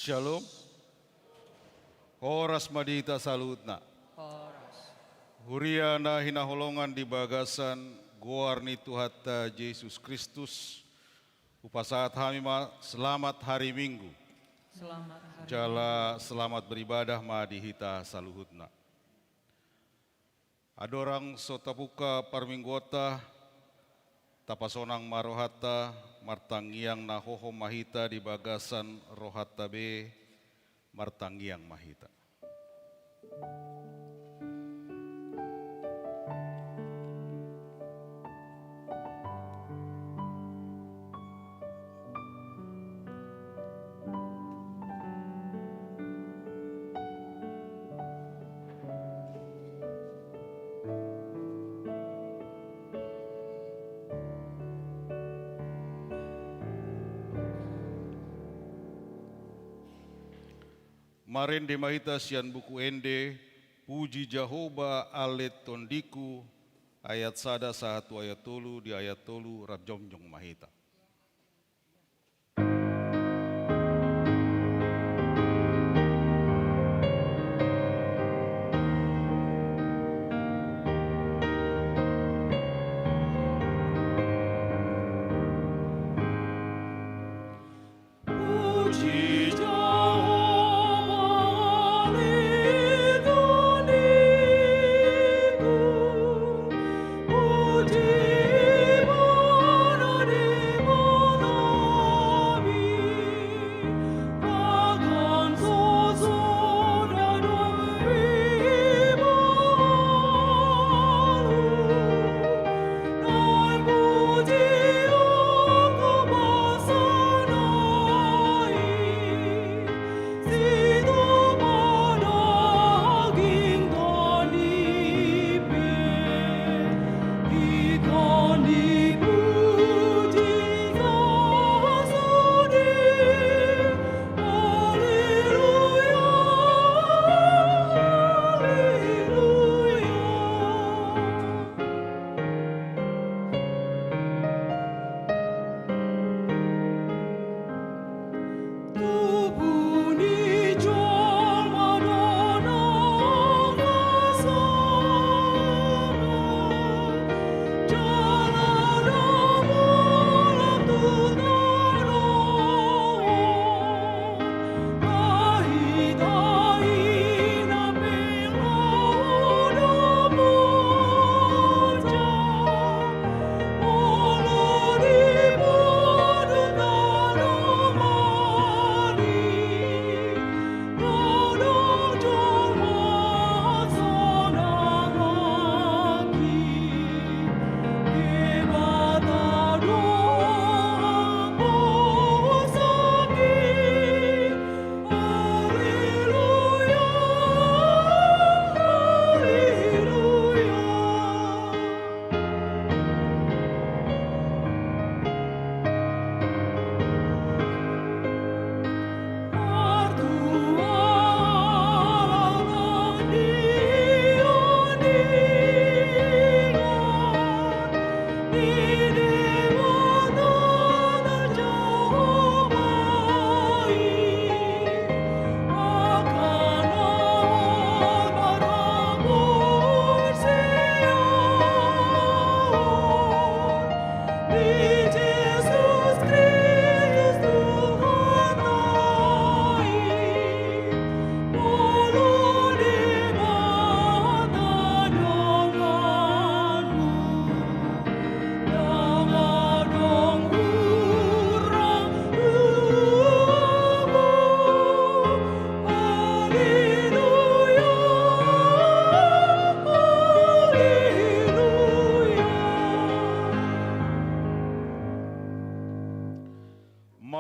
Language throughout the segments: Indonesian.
Shalom. Horas madita salutna. Horas. Huriana hinaholongan di bagasan goarni Tuhatta Yesus Kristus. Upasaat hamima selamat hari Minggu. Selamat hari Jala selamat beribadah madihita saluhutna. Adorang sotapuka parminggota tapasonang marohata martangiang nahoho mahita di bagasan rohata be martangiang mahita. Marin di mahita sian buku ende, puji Jehovah alet tondiku, ayat sada satu ayat tolu di ayat tolu rajomjong mahita.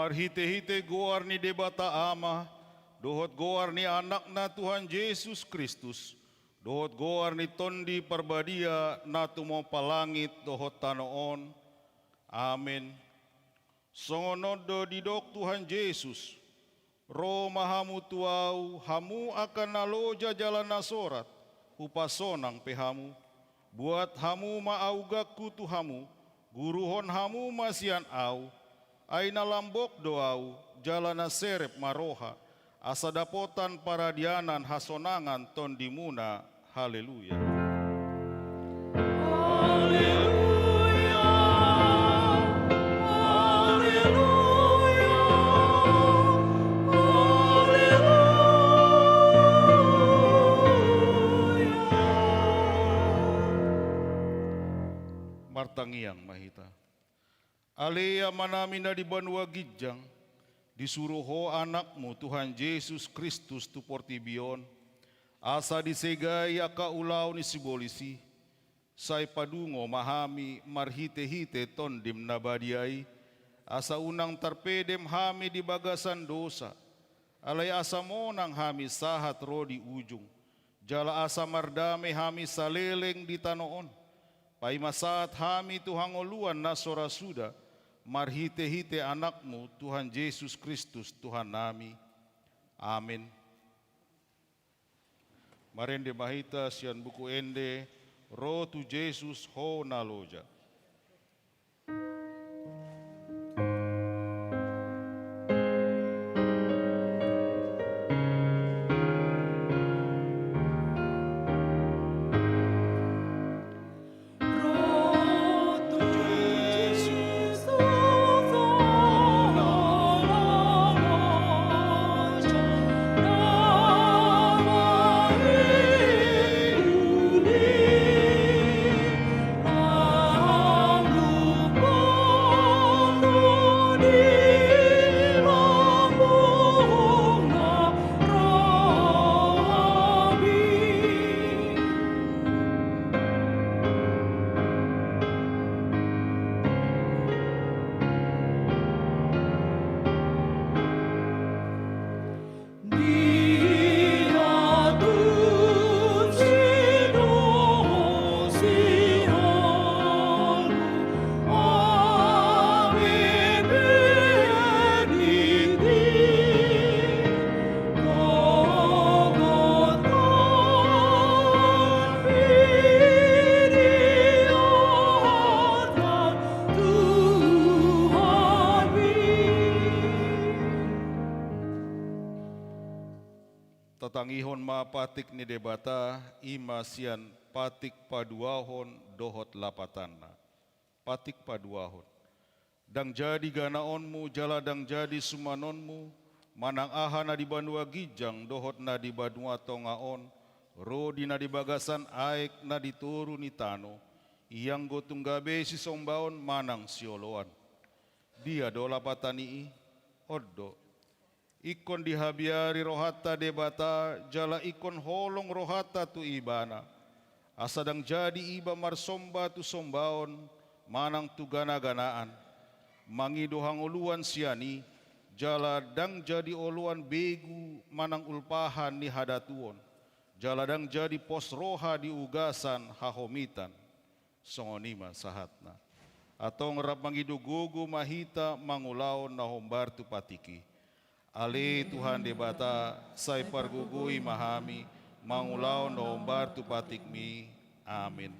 Marhite-hite goar ni debata ama, dohot goar ni anak na Tuhan Yesus Kristus, dohot goar ni tondi parbadia na tumo palangit dohot tanoon. Amin. Songonodo didok Tuhan Yesus, roh mahamu tuau, hamu akan naloja jalan nasorat, upasonang pehamu, buat hamu maaugaku tuhamu, guruhon hamu masian au, ay nalambok doau, jalana serep maroha, asa dapotan paradianan hasonangan ton dimuna. Haleluya. Martangiang mahita. Alea manami na di banua gijang, disuruh ho anakmu Tuhan Yesus Kristus tu portibion, asa disegai aka ulau ni sibolisi, say padungo mahami marhite-hite tondim nabadiai, asa unang tarpedem hami di bagasan dosa, alay asa monang hami sahat ro di ujung, jala asa mardame hami saleleng di tanoon, pai masaat hami Tuhan oluan na sorasuda, marhite-hite anakmu Tuhan Yesus Kristus Tuhan nami. Amin. Marende mahita sian buku ende, roh tu Yesus ho naloja. Tatangihon mapatik ni debata ima sian patik paduahon dohot lapatanna. Patik paduahon. Dang jadi ganaonmu jala dang jadi sumanonmu, manang aha na di banua gijang dohot na di banua tongaon, rodi na di bagasan aek na di turu ni tano, iyang gotung gabe si sombaon manang sioloan. Dia do lapatanii, oddo. Ikon dihabiari rohata debata, jala ikon holong rohata tu ibana. Asadang jadi iba marsomba tu sombaon, manang tu gana-ganaan. Mangidohang uluan siani, jala dang jadi oluan begu manang ulpahan ni hadatuon. Jala dang jadi pos roha di ugasan hahomitan. Songonima sahatna. Atong rap mangidugugu mahita mangulaon na hombar tu patiki. Ale Tuhan debata, say pargugui mahami, mangulaw no ombar tu patikmi. Amin.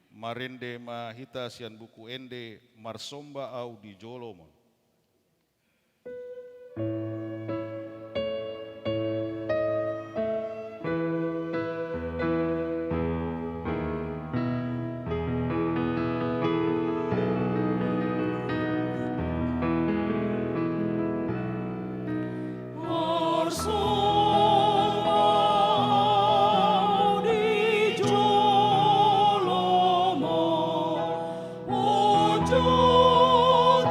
Marende mahita sian buku ende, marsomba au di jolomon. Jodar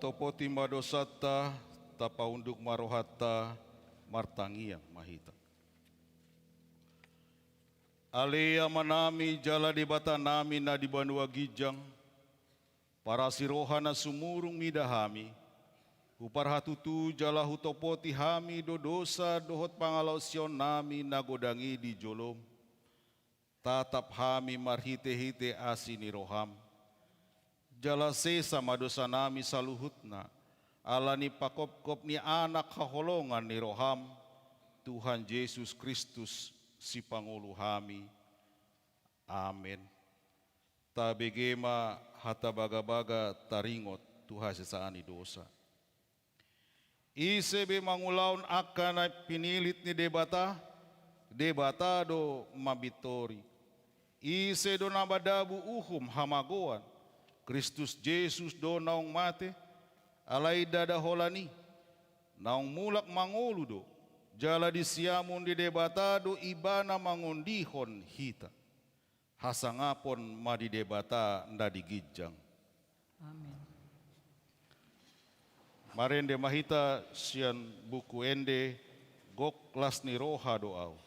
topoti madosata tapaunduk marohata martangiang mahita. Alea manami jala di bata nami na di banua gijang, para sirohana sumurung midahami, huparhatutu jala hutopoti hami do dosa dohot pangalau sion nami nagodangi di jolom, tatap hami marhite-hite asini roham, jala sesa madosa nami saluhutna, alani pakop-kop ni anak haholongan ni roham, Tuhan Yesus Kristus si Pangulu hami. Amin. Tabegema hata baga-baga taringot Tuhan sesaani dosa. Isebe mangulaun akan pinilit ni debata do mabitori. Ise do nabadabu uhum hamagoan. Kristus Yesus do naong mate, alay dadaholani, naong mulak mangulu do. Jala di siamun di debata do ibana mangondihon hita. Hasangapon madi debata nda digijang. Amin. Marende mahita sian buku ende gok lasni roha doau.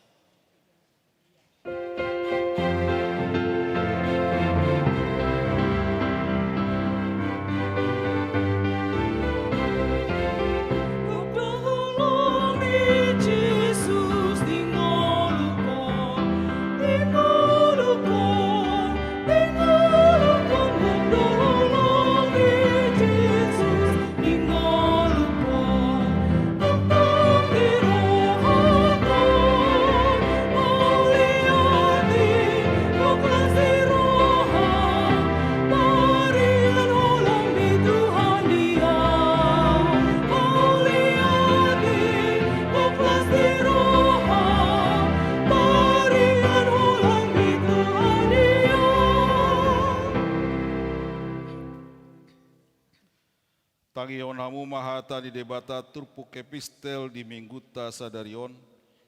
Tangion hamu mahata di debata turpuk epistel di mingguta sadarion,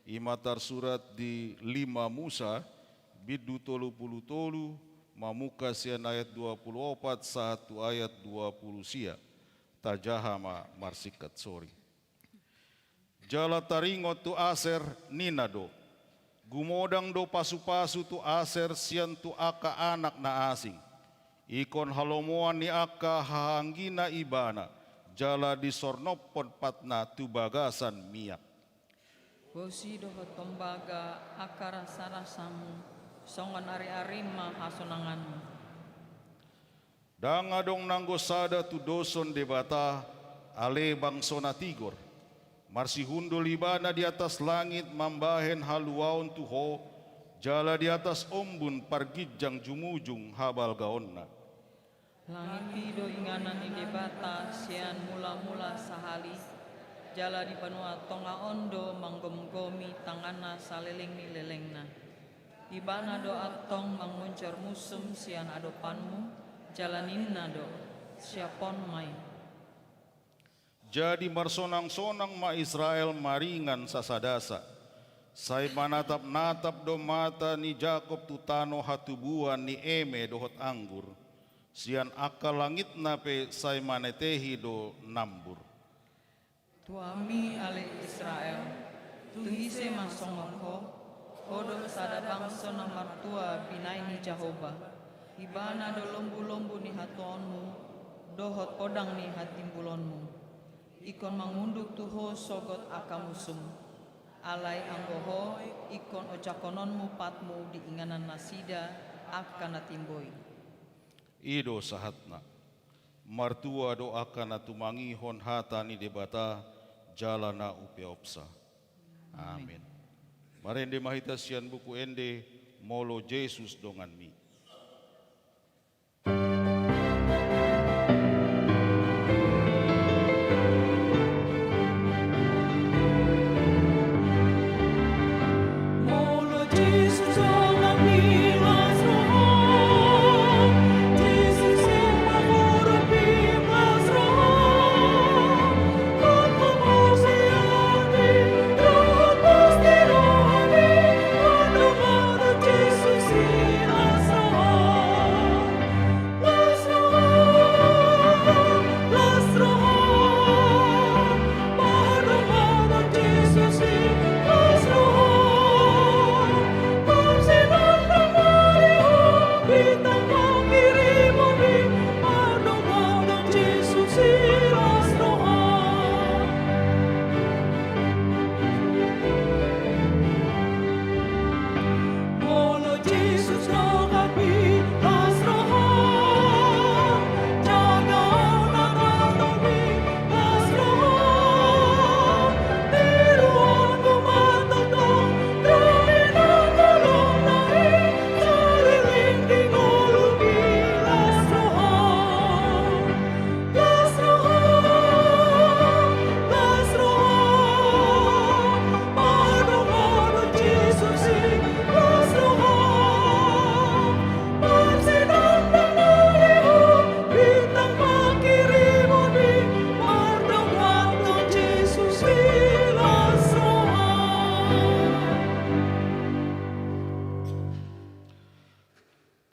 imatar surat di 5 Musa, bidu tolu puluh tolu, mamuka sian ayat 24, 1 ayat 20 sia, tajahama marsikat sori. Jala taringot tu aser ninado, gumodang do pasu-pasu tu aser sian tu aka anak na asing, ikon halomoan ni aka hahanggina ibana, jala di sornopon patna tu bagasan miak. Bosi dohot tombaga akara sarasamu, songon ari-arima hasonanganmu. Dangadong nanggosada tu doson debata, ale bangsona tigor, marsihundo libana di atas langit mambahen haluaon tuho, jala di atas ombun pargijang jumujung habal gaonna. Langit pido inganan ni debata sian mula-mula sahali, jala di panua tonga ondo manggom-gomi tangana saliling ni lelengna. Ibana do atong manguncor musum sian adopanmu, jalaninna do siapon mai. Jadi marsonang-sonang ma Israel maringan sasadasa, sai manatap-natap do mata ni Jakob tutano hatubuan ni eme dohot anggur, sian akal langit nape sai manetehi do nambur. Tuami ale Israel, tuhise masongoko, kodo sada bangso na martua binai ni Jahoba, ibana do lombu-lombu ni hatonmu, dohot podang ni hatimbulonmu, ikon mangunduk tuho sogot akamusum, alai anggoho, ikon ocakononmu patmu di inganan nasida akan natimboi. Ido sahatna, martua doakan atumangihon hatani debata jalana upeopsa. Amin. Marende mahita sian buku ende molo Yesus dongan mi. Asa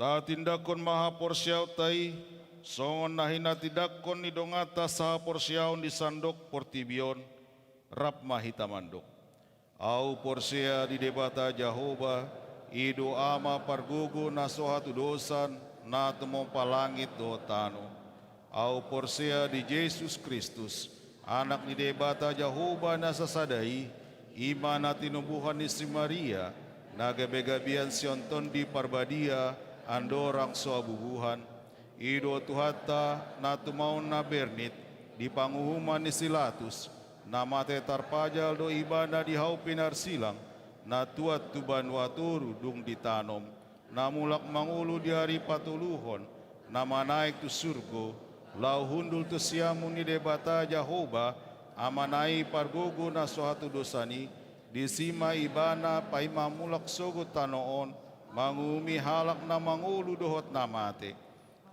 Ta tindakon maha porsiaw tai, songon nahina tidakon ni dongata saha porsiaw di sandok portibion, rap mahita mandok. Au porsia di debata Jehovah, ido ama pargugu na sohatu dosan, na temo palangit do tano. Au porsia di Yesus Kristus, anak ni debata Jehovah na sasadai, ima na tinubuhan ni si Maria, nagabegabian sionton di parbadia, andorang soabubuhan, ido tuhata na tumaon na bernit, di panguhuman ni Silatus, na mate tarpajal do ibana di hau pinarsilang, na tuat tuban waturu dung ditanom, na mulak mangulu di hari patuluhon, na manaik tu surgo, lau hundul tu siamu ni debata Jehovah, amanai pargogo na suatu dosani, disima ibana paima mulak sogo tanoon, mangumi halak na mangulu dohot na mate.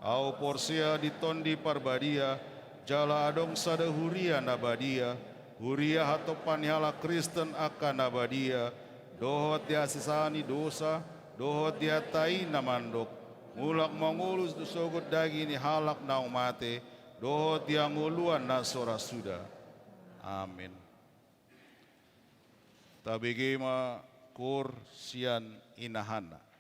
Au porsia ditondi parbadia, jala adong sada huria nabadia, huria hatopan hala Kristen akan nabadia, dohot dia sisani dosa, dohot dia tai namandok, mulak mangulu sogot dagi ni halak na umate, dohot dia nguluan na sora suda. Amin. Tabigima kur sian inahana.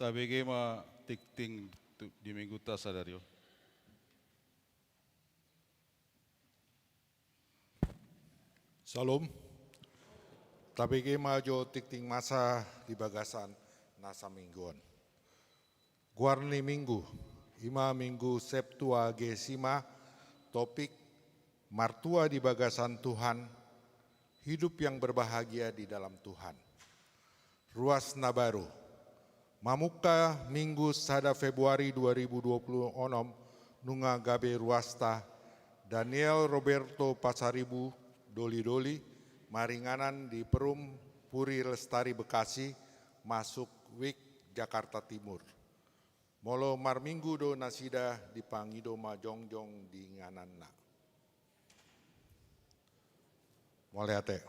tabege ma tikting di minggu ta sadario. Salam. Tabege majo tikting masa di bagasan nasa mingguan. Guarni minggu, ima minggu Septua Gesima, topik Martua di bagasan Tuhan, hidup yang berbahagia di dalam Tuhan. Ruas Nabaru, Mamuka Minggu Sada Februari 2020 onom, Nunga Gabe Ruasta, Daniel Roberto Pasaribu, Doli-doli, Maringanan di Perum, Puri Lestari Bekasi, masuk Wik Jakarta Timur. Molo marminggu do nasida di Pangido Majongjong di Ngananna. Moleate.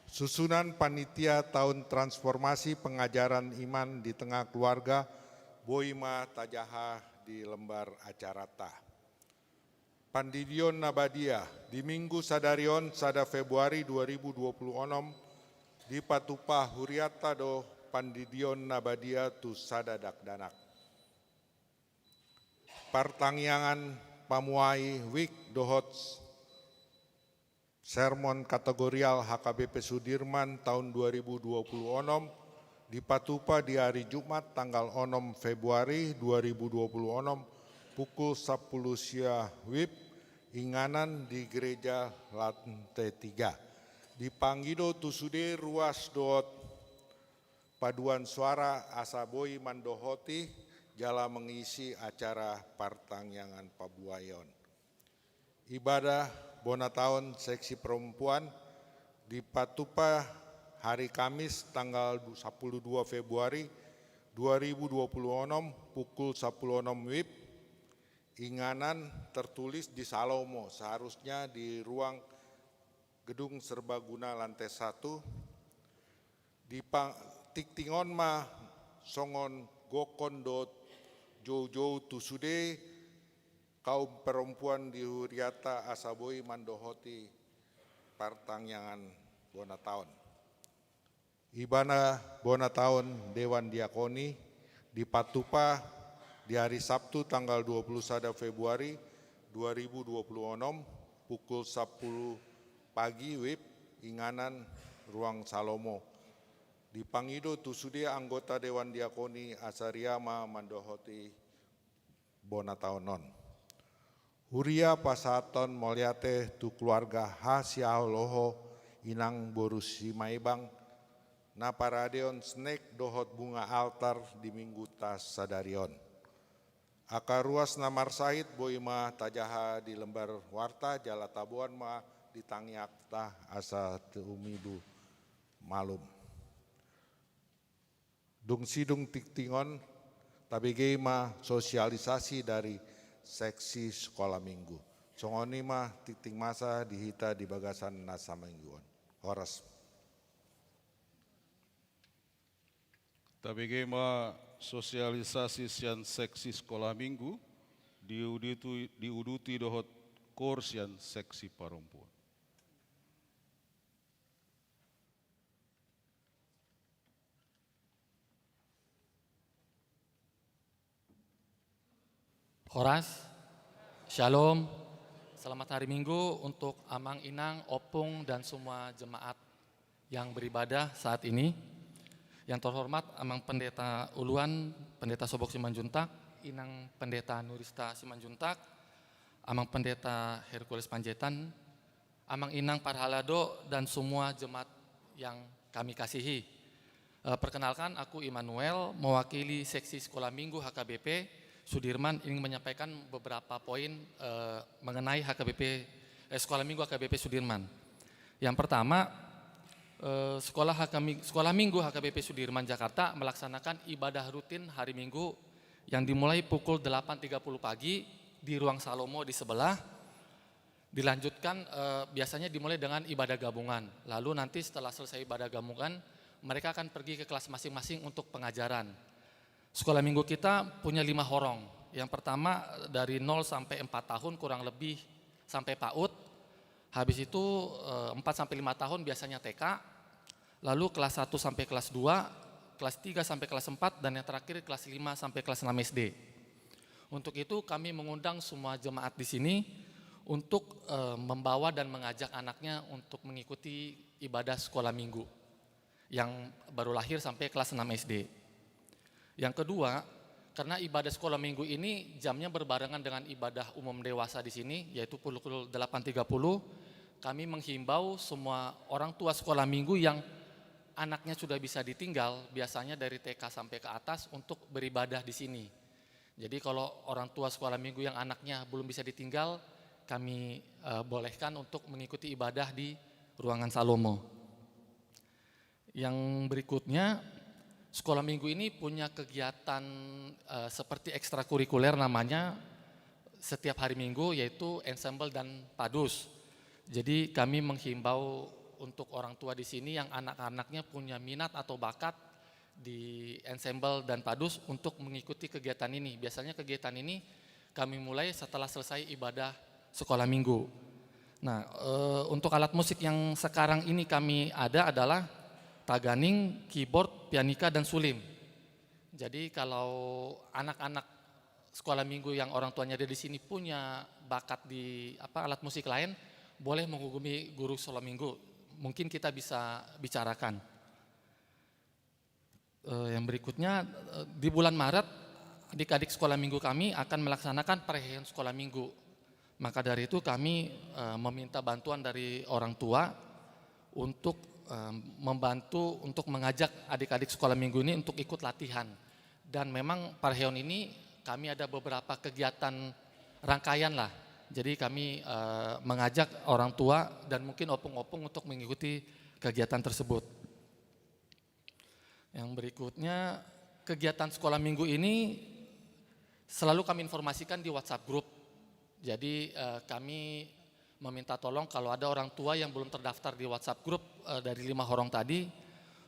Susunan panitia tahun transformasi pengajaran iman di tengah keluarga, Boima Tajaha di lembar acara ta. Pandidion Nabadia di Minggu Sadarion Sada Februari 2026 di Patupa Huriata do Pandidion Nabadia tu Sada Dakdanak. Partangyangan Pamuai Wik Dohots Sermon Kategorial HKBP Sudirman tahun 2026 di Patupa di hari Jumat tanggal 6 Februari 2026 pukul 10 siang WIB Inganan di Gereja Lantai 3. Di Panggido Tusude Ruas Dot Paduan Suara Asaboi Mandohoti jala mengisi acara Partangyangan Pabuayon. Ibadah Bonataon Seksi Perempuan di Patupa hari Kamis tanggal 12 Februari 2026 pukul 10.06 WIB. Inganan tertulis di Salomo, seharusnya di ruang gedung serbaguna lantai 1. Di Tiktingon ma songon gokondot jauh-jauh tusude kaum perempuan di Huriata Asaboi Mandohoti Partangyangan Bonataon. Ibana Bonataon Dewan Diakoni di Patupa di hari Sabtu tanggal 21 Februari 2026 pukul 10 pagi WIB Inganan Ruang Salomo. Di Pangido Tusude anggota Dewan Diakoni Asariama Mandohoti Bonataonon. Huria Pasaton Molyate tu keluarga Hasialoho Inang Borusi Maibang na paradeon snack dohot bunga altar di Minggu Tas Sadarion. Akar ruas namar sahid boima tajaha di lembar warta jala tabuan ma di tangiakta asa teumidu malum. Dung sidung tiktingon tabege ma sosialisasi dari seksi sekolah minggu. Songoni ma tikting masa dihita di bagasan nasa mingguan. Horas. Tabege ma sosialisasi sian seksi sekolah minggu diuduti dohot kor sian seksi perempuan. Horas, Shalom, selamat hari Minggu untuk Amang Inang, Opung, dan semua jemaat yang beribadah saat ini. Yang terhormat Amang Pendeta Uluan, Pendeta Sobok Simanjuntak, Inang Pendeta Nurista Simanjuntak, Amang Pendeta Hercules Panjaitan, Amang Inang Parhalado, dan semua jemaat yang kami kasihi. Perkenalkan, aku Immanuel, mewakili Seksi Sekolah Minggu HKBP Sudirman, ingin menyampaikan beberapa poin mengenai Sekolah Minggu HKBP Sudirman. Yang pertama, Sekolah Minggu HKBP Sudirman Jakarta melaksanakan ibadah rutin hari Minggu yang dimulai pukul 8.30 pagi di ruang Salomo di sebelah. Dilanjutkan biasanya dimulai dengan ibadah gabungan. Lalu nanti setelah selesai ibadah gabungan, mereka akan pergi ke kelas masing-masing untuk pengajaran. Sekolah Minggu kita punya 5 horong. Yang pertama dari 0 sampai 4 tahun kurang lebih sampai PAUD. Habis itu 4 sampai 5 tahun biasanya TK. Lalu kelas 1 sampai kelas 2 kelas 3 sampai kelas 4 dan yang terakhir kelas 5 sampai kelas 6 SD. Untuk itu kami mengundang semua jemaat di sini untuk membawa dan mengajak anaknya untuk mengikuti ibadah sekolah minggu yang baru lahir sampai kelas 6 SD. Yang kedua, karena ibadah sekolah minggu ini jamnya berbarengan dengan ibadah umum dewasa di sini, yaitu pukul 8.30, kami menghimbau semua orang tua sekolah minggu yang anaknya sudah bisa ditinggal, biasanya dari TK sampai ke atas, untuk beribadah di sini. Jadi kalau orang tua sekolah minggu yang anaknya belum bisa ditinggal, kami bolehkan untuk mengikuti ibadah di ruangan Salomo. Yang berikutnya, sekolah minggu ini punya kegiatan seperti ekstrakurikuler namanya setiap hari minggu, yaitu ensemble dan padus. Jadi kami menghimbau untuk orang tua di sini yang anak-anaknya punya minat atau bakat di ensemble dan padus untuk mengikuti kegiatan ini. Biasanya kegiatan ini kami mulai setelah selesai ibadah sekolah minggu. Nah, untuk alat musik yang sekarang ini kami ada adalah taganing, keyboard, pianika, dan sulim. Jadi kalau anak-anak sekolah minggu yang orang tuanya ada di sini punya bakat di alat musik lain, boleh menghubungi guru sekolah minggu. Mungkin kita bisa bicarakan. Yang berikutnya, di bulan Maret, adik-adik sekolah minggu kami akan melaksanakan perayaan sekolah minggu. Maka dari itu kami meminta bantuan dari orang tua untuk membantu untuk mengajak adik-adik sekolah minggu ini untuk ikut latihan. Dan memang perayaan ini kami ada beberapa kegiatan rangkaian lah. Jadi kami mengajak orang tua dan mungkin opung-opung untuk mengikuti kegiatan tersebut. Yang berikutnya, kegiatan sekolah minggu ini selalu kami informasikan di WhatsApp group. Jadi kami meminta tolong kalau ada orang tua yang belum terdaftar di WhatsApp group dari 5 orang tadi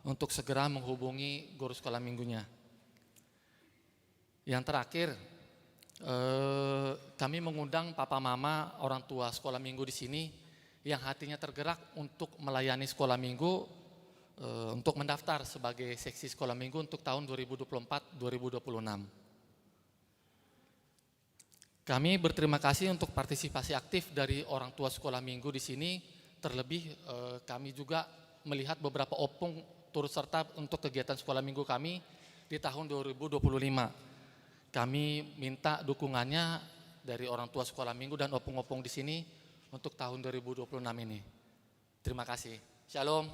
untuk segera menghubungi guru sekolah minggunya. Yang terakhir, kami mengundang papa mama orang tua sekolah minggu di sini yang hatinya tergerak untuk melayani sekolah minggu, untuk mendaftar sebagai seksi sekolah minggu untuk tahun 2024-2026. Kami berterima kasih untuk partisipasi aktif dari orang tua sekolah minggu di sini. Terlebih kami juga melihat beberapa opung turut serta untuk kegiatan sekolah minggu kami di tahun 2025. Kami minta dukungannya dari orang tua sekolah minggu dan opung-opung di sini untuk tahun 2026 ini. Terima kasih. Shalom.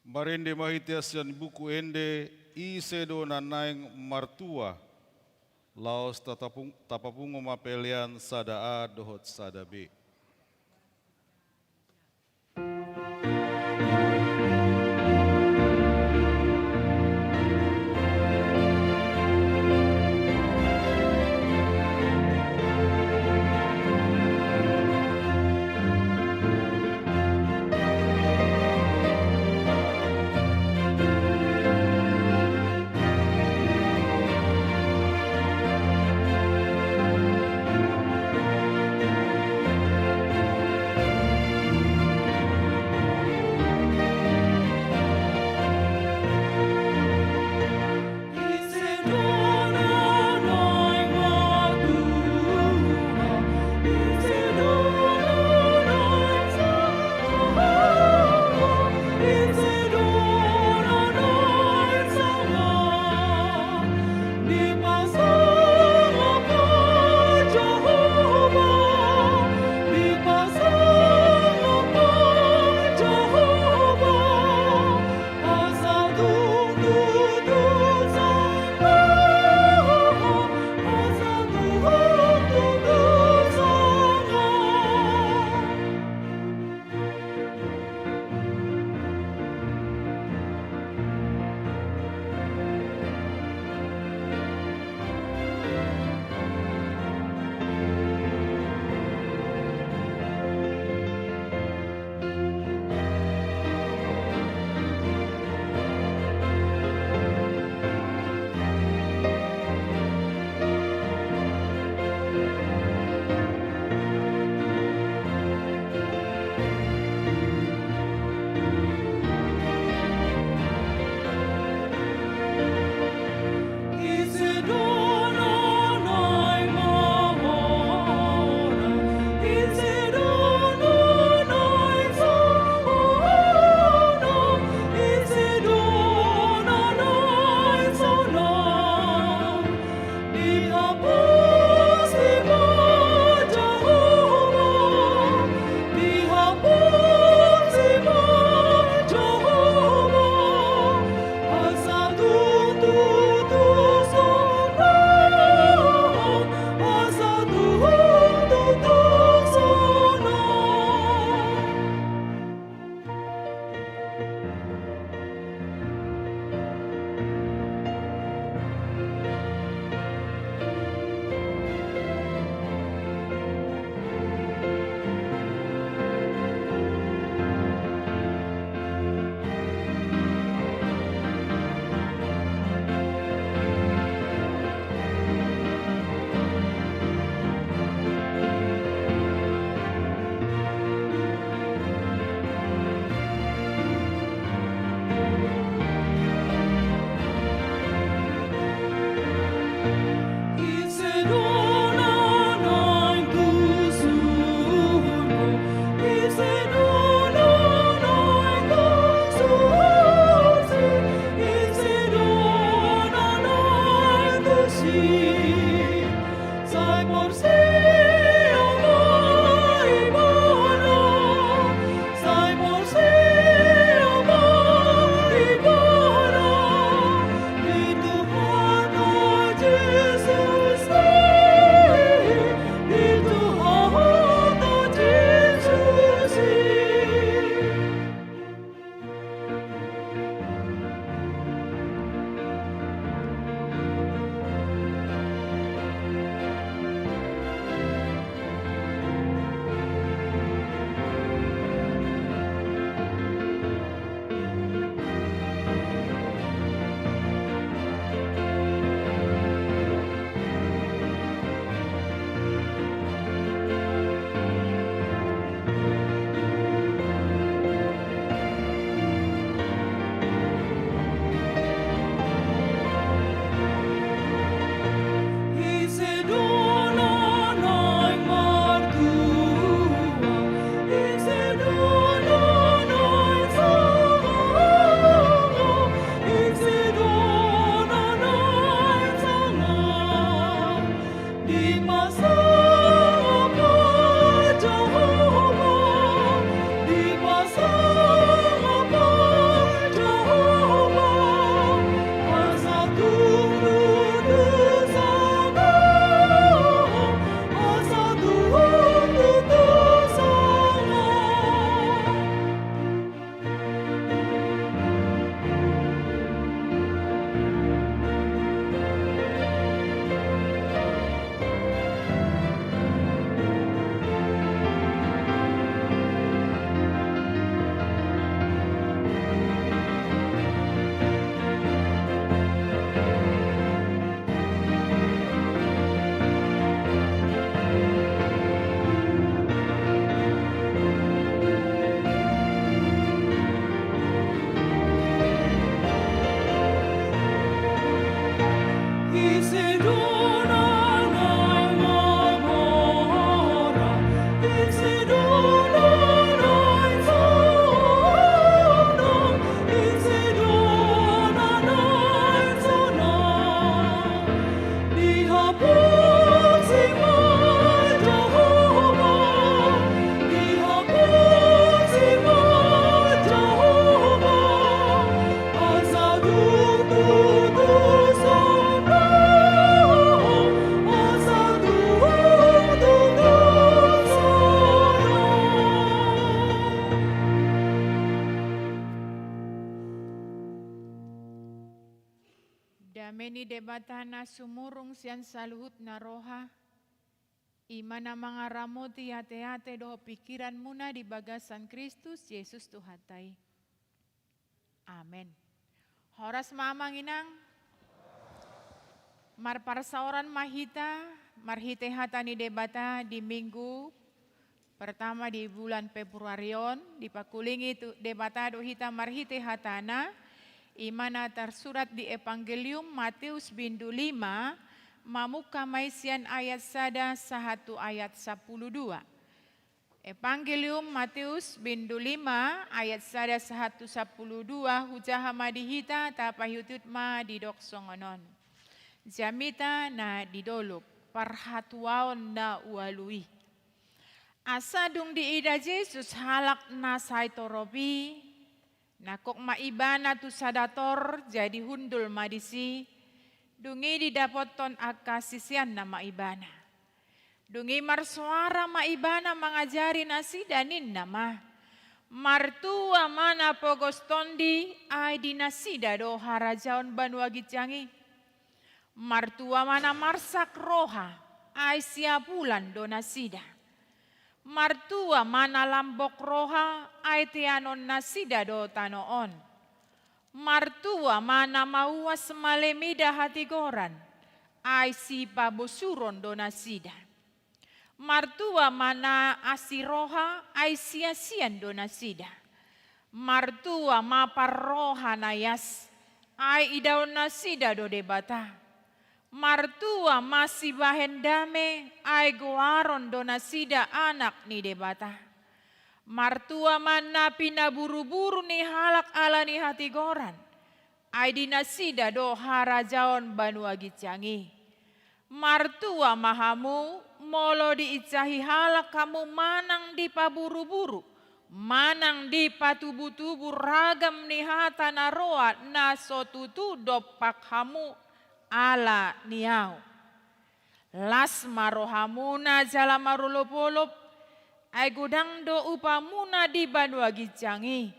Marende mahitiasian buku ende isedo nanaing martua. Laos tapapungo mapelian sada A dohot sada B. Dameni debatana sumurung sian saluhut naroha. Imana mangaramoti hate-hate doho pikiran muna di bagasan Kristus Yesus Tuhatai. Amin. Horas mamang inang. Mar parsaoran mahita, marhite hatani debata di minggu pertama di bulan Februarion, dipakulingi itu debata dohita marhite hatana. Imana tersurat di Evangelium Matius bindu 5, mamuka maisian ayat sada sahatu ayat 12. Evangelium Matius bindu 5 ayat sada sahatu 12 hujaha madihita tapahutut ma didok songonon. Jamita na didoluk parhatuaon na ualui. Asadung di ida Yesus halak na saitorobi. Nakok maibana tu sadator jadi hundul madisi. Dungi didapoton akasisian na maibana. Dungi marsuara maibana mengajari nasi danin nama. Martua mana pogostondi ay dinasida do harajaon banua gijangi. Martua mana marsak roha ay siapulan do nasida. Martua mana lambok roha ay tianon nasida do tanoon. Martua mana mauas malemida hati goran ay si pabosuron do nasida. Martua mana asiroha ay sia-sian do nasida. Martua maparroha nayas ay idaon nasida do debata. Martua masih bahendame ay goaron do nasida anak ni debata. Martua mana pinaburu-buru ni halak ala ni hati goran. Ay dinasida do harajaon banua gicangi. Martua mahamu molo diicahi halak kamu manang di paburu-buru. Manang di patubu-tubu ragam ni hata naroa na sotutu dopak hamu ala niau. Las marohamuna jala marulop-olop. Ay gudang do upamuna di banua gijangi.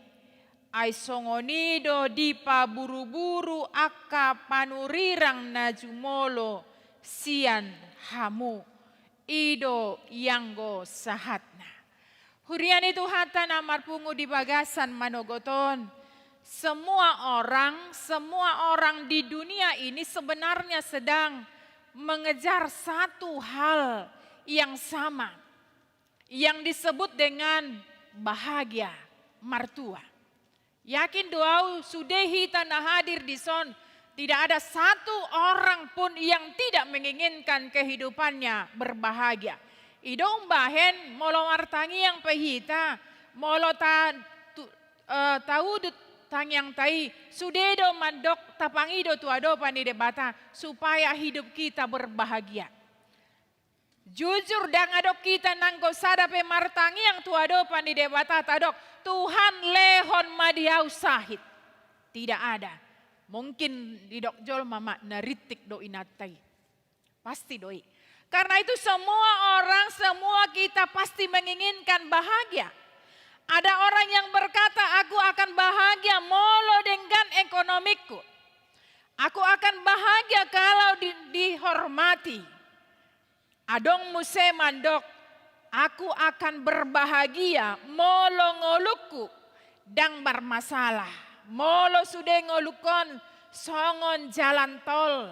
Ay songonido di paburu-buru akka panurirang na jumolo sian hamu. Ido yanggo sahatna. Hurian itu hata namar pungu di bagasan manogoton. Semua orang di dunia ini sebenarnya sedang mengejar satu hal yang sama. Yang disebut dengan bahagia martua. Yakin doau sudehi tanah hadir di son. Tidak ada satu orang pun yang tidak menginginkan kehidupannya berbahagia. Idong bahen molo martangi yang pehita. Molo tahu tang yang tai sudedo mandok tapangido tuado pani debata supaya hidup kita berbahagia. Jujur dan adok kita nanggo sadape martangi yang tuado pani debata tadok Tuhan lehon madiau sahid. Tidak ada. Mungkin didok jol mama naritik do inatai. Pasti doi. Karena itu semua kita pasti menginginkan bahagia. Ada orang yang berkata, aku akan bahagia molo dengan ekonomiku. Aku akan bahagia kalau dihormati. Adong muse mandok, aku akan berbahagia molo ngoluku dang bermasalah. Molo sude ngolukon songon jalan tol.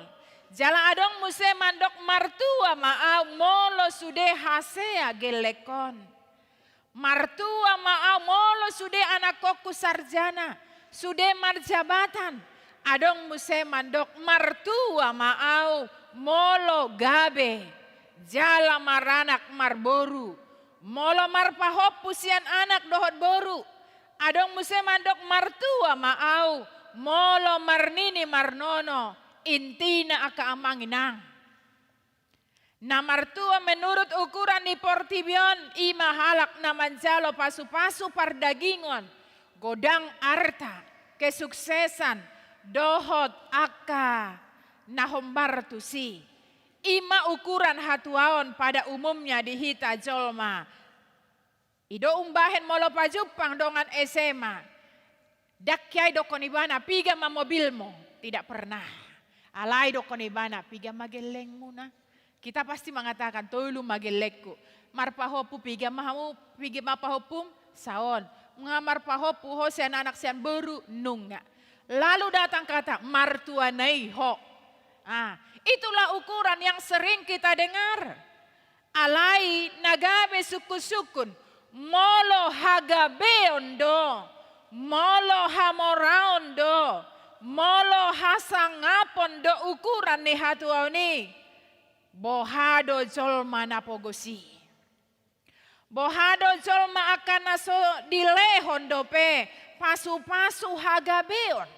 Jalan adong muse mandok martua maau molo sude hasea gelekon. Martua maau molo sude anak koku sarjana, sude marjabatan. Adong muse mandok martua maau molo gabe, jala maranak marboru, molo marpahop pusian anak dohot boru, adong muse mandok martua maau, molo marnini marnono, intina aka amanginang. Na martua menurut ukuran ni Portibion, ima halak na manjalo pasu-pasu pardagingon, godang arta, kesuksesan, dohot aka nahombar tusi. Ima ukuran hatuaon pada umumnya di hita jolma. Ido umbahen molo pajupang dongan SMA. Dakyai do konibana piga ma mobilmo. Tidak pernah. Alai do konibana piga mageleng muna. Kita pasti mengatakan tolu magelekku. Marpahopu piga mahamu piga mapahopum saon. Ngamar pahopu ho sian anak sian beru nunga. Lalu datang kata martuanai ho. Itulah ukuran yang sering kita dengar. Alai nagabe suku-sukun. Molo hagabeon do. Molo hamoraon do. Molo hasangapon do ukuran ni hatuau ni. Bohado jolma napogosi. Bohado jolma akan naso dilehon dope. Pasu-pasu hagabeon.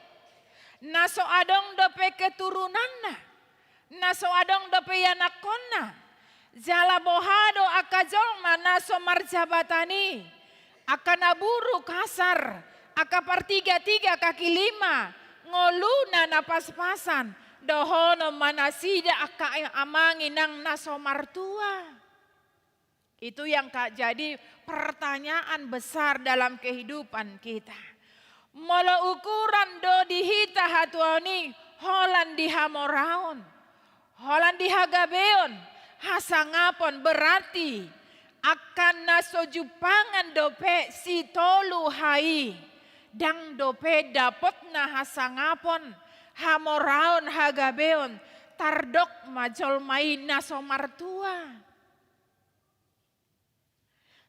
Naso adong dope keturunanna. Naso adong dope yanakonna. Jala bohado akajolma naso marjabatani. Aka naburu kasar. Aka partiga-tiga kaki lima. Ngoluna na pas-pasan. Dohono manasida aka amangi nang naso martua. Itu yang jadi pertanyaan besar dalam kehidupan kita. Molo ukuran do dihita hatuani holan dihamoraon. Holan dihagabeon. Hasangapon berarti akan nasojupangan dope si tolu hai. Dang dope dapot na hasangapon. Hamoraon hagabeon. Tardok majol main naso martua.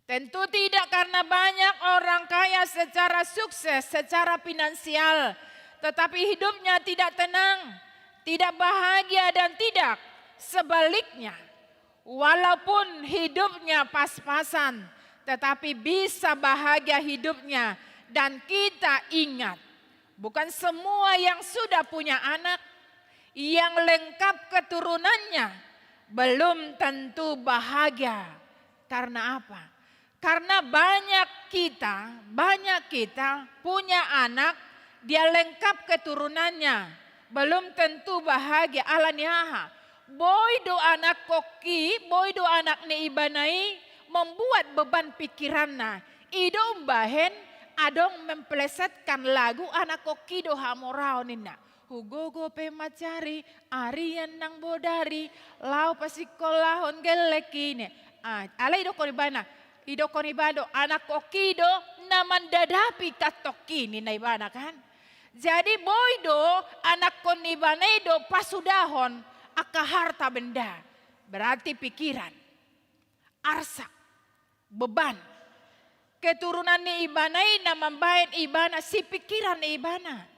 Tentu tidak karena banyak orang kaya secara sukses, secara finansial. Tetapi hidupnya tidak tenang, tidak bahagia dan tidak. Sebaliknya, walaupun hidupnya pas-pasan, tetapi bisa bahagia hidupnya. Dan kita ingat, bukan semua yang sudah punya anak, yang lengkap keturunannya, belum tentu bahagia. Karena apa? Karena banyak kita punya anak, dia lengkap keturunannya, belum tentu bahagia. Alaniaha, boy do anak koki, boy do anak ni ibanai, membuat beban pikiranna. Ido umbahen, adong memplesetkan lagu anak koki do hamorao nina. Hugogo pe macari, arian nang bodari, lau pasikolahon gelekine. Alai do koribana. Ido konibado anak kokido naman dadapi katokini na ibana kan. Jadi boydo anak konibanedo pasudahon aka harta benda. Berarti pikiran, arsak, beban. Keturunan ni ibanai naman bayan ibana si pikiran ni ibana.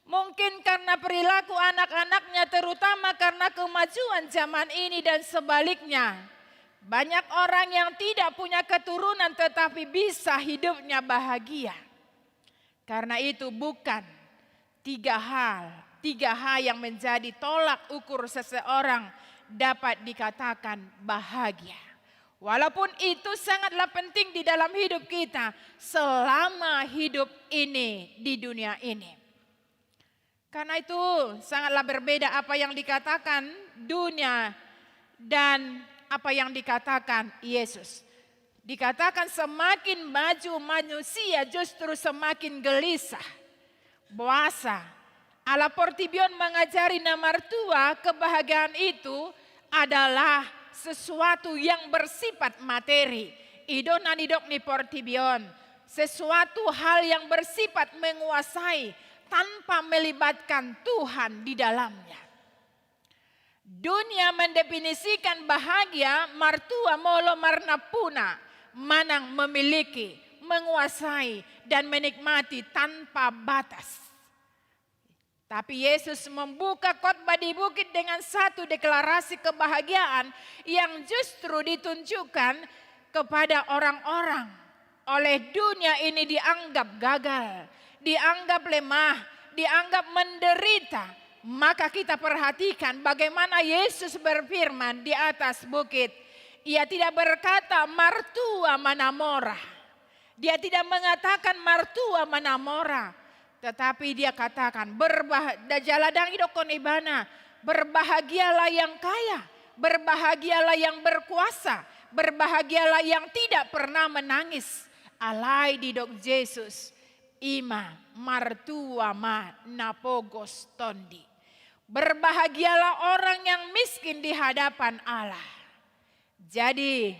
Mungkin karena perilaku anak-anaknya terutama karena kemajuan zaman ini dan sebaliknya. Banyak orang yang tidak punya keturunan tetapi bisa hidupnya bahagia. Karena itu bukan tiga hal yang menjadi tolak ukur seseorang dapat dikatakan bahagia. Walaupun itu sangatlah penting di dalam hidup kita selama hidup ini di dunia ini. Karena itu sangatlah berbeda apa yang dikatakan dunia dan apa yang dikatakan Yesus. Dikatakan semakin maju manusia justru semakin gelisah. Puasa. Ala Portibion mengajari namartua kebahagiaan itu adalah sesuatu yang bersifat materi. Ido nanidok ni Portibion. Sesuatu hal yang bersifat menguasai tanpa melibatkan Tuhan di dalamnya. Dunia mendefinisikan bahagia martua molo marnapuna, manang memiliki, menguasai dan menikmati tanpa batas. Tapi Yesus membuka khotbah di bukit dengan satu deklarasi kebahagiaan yang justru ditunjukkan kepada orang-orang oleh dunia ini dianggap gagal, dianggap lemah, dianggap menderita. Maka kita perhatikan bagaimana Yesus berfirman di atas bukit. Ia tidak berkata martua manamora. Dia tidak mengatakan martua manamora. Tetapi dia katakan berbahagialah yang kaya, berbahagialah yang berkuasa, berbahagialah yang tidak pernah menangis. Alai di dok Yesus, ima martua ma napogos tondi. Berbahagialah orang yang miskin di hadapan Allah. Jadi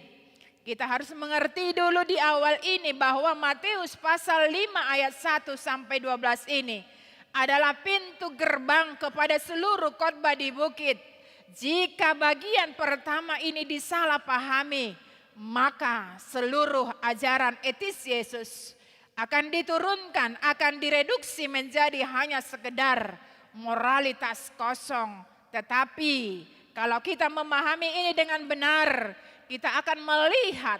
kita harus mengerti dulu di awal ini bahwa Matius pasal 5 ayat 1 sampai 12 ini adalah pintu gerbang kepada seluruh khotbah di bukit. Jika bagian pertama ini disalahpahami, maka seluruh ajaran etis Yesus akan diturunkan, akan direduksi menjadi hanya sekedar moralitas kosong. Tetapi kalau kita memahami ini dengan benar, kita akan melihat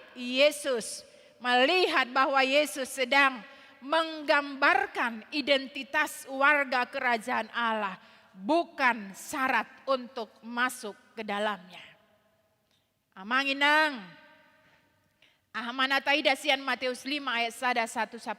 bahwa Yesus sedang menggambarkan identitas warga kerajaan Allah, bukan syarat untuk masuk ke dalamnya. Amanginang, ahmanataida sian Matius 5 ayat 1:12.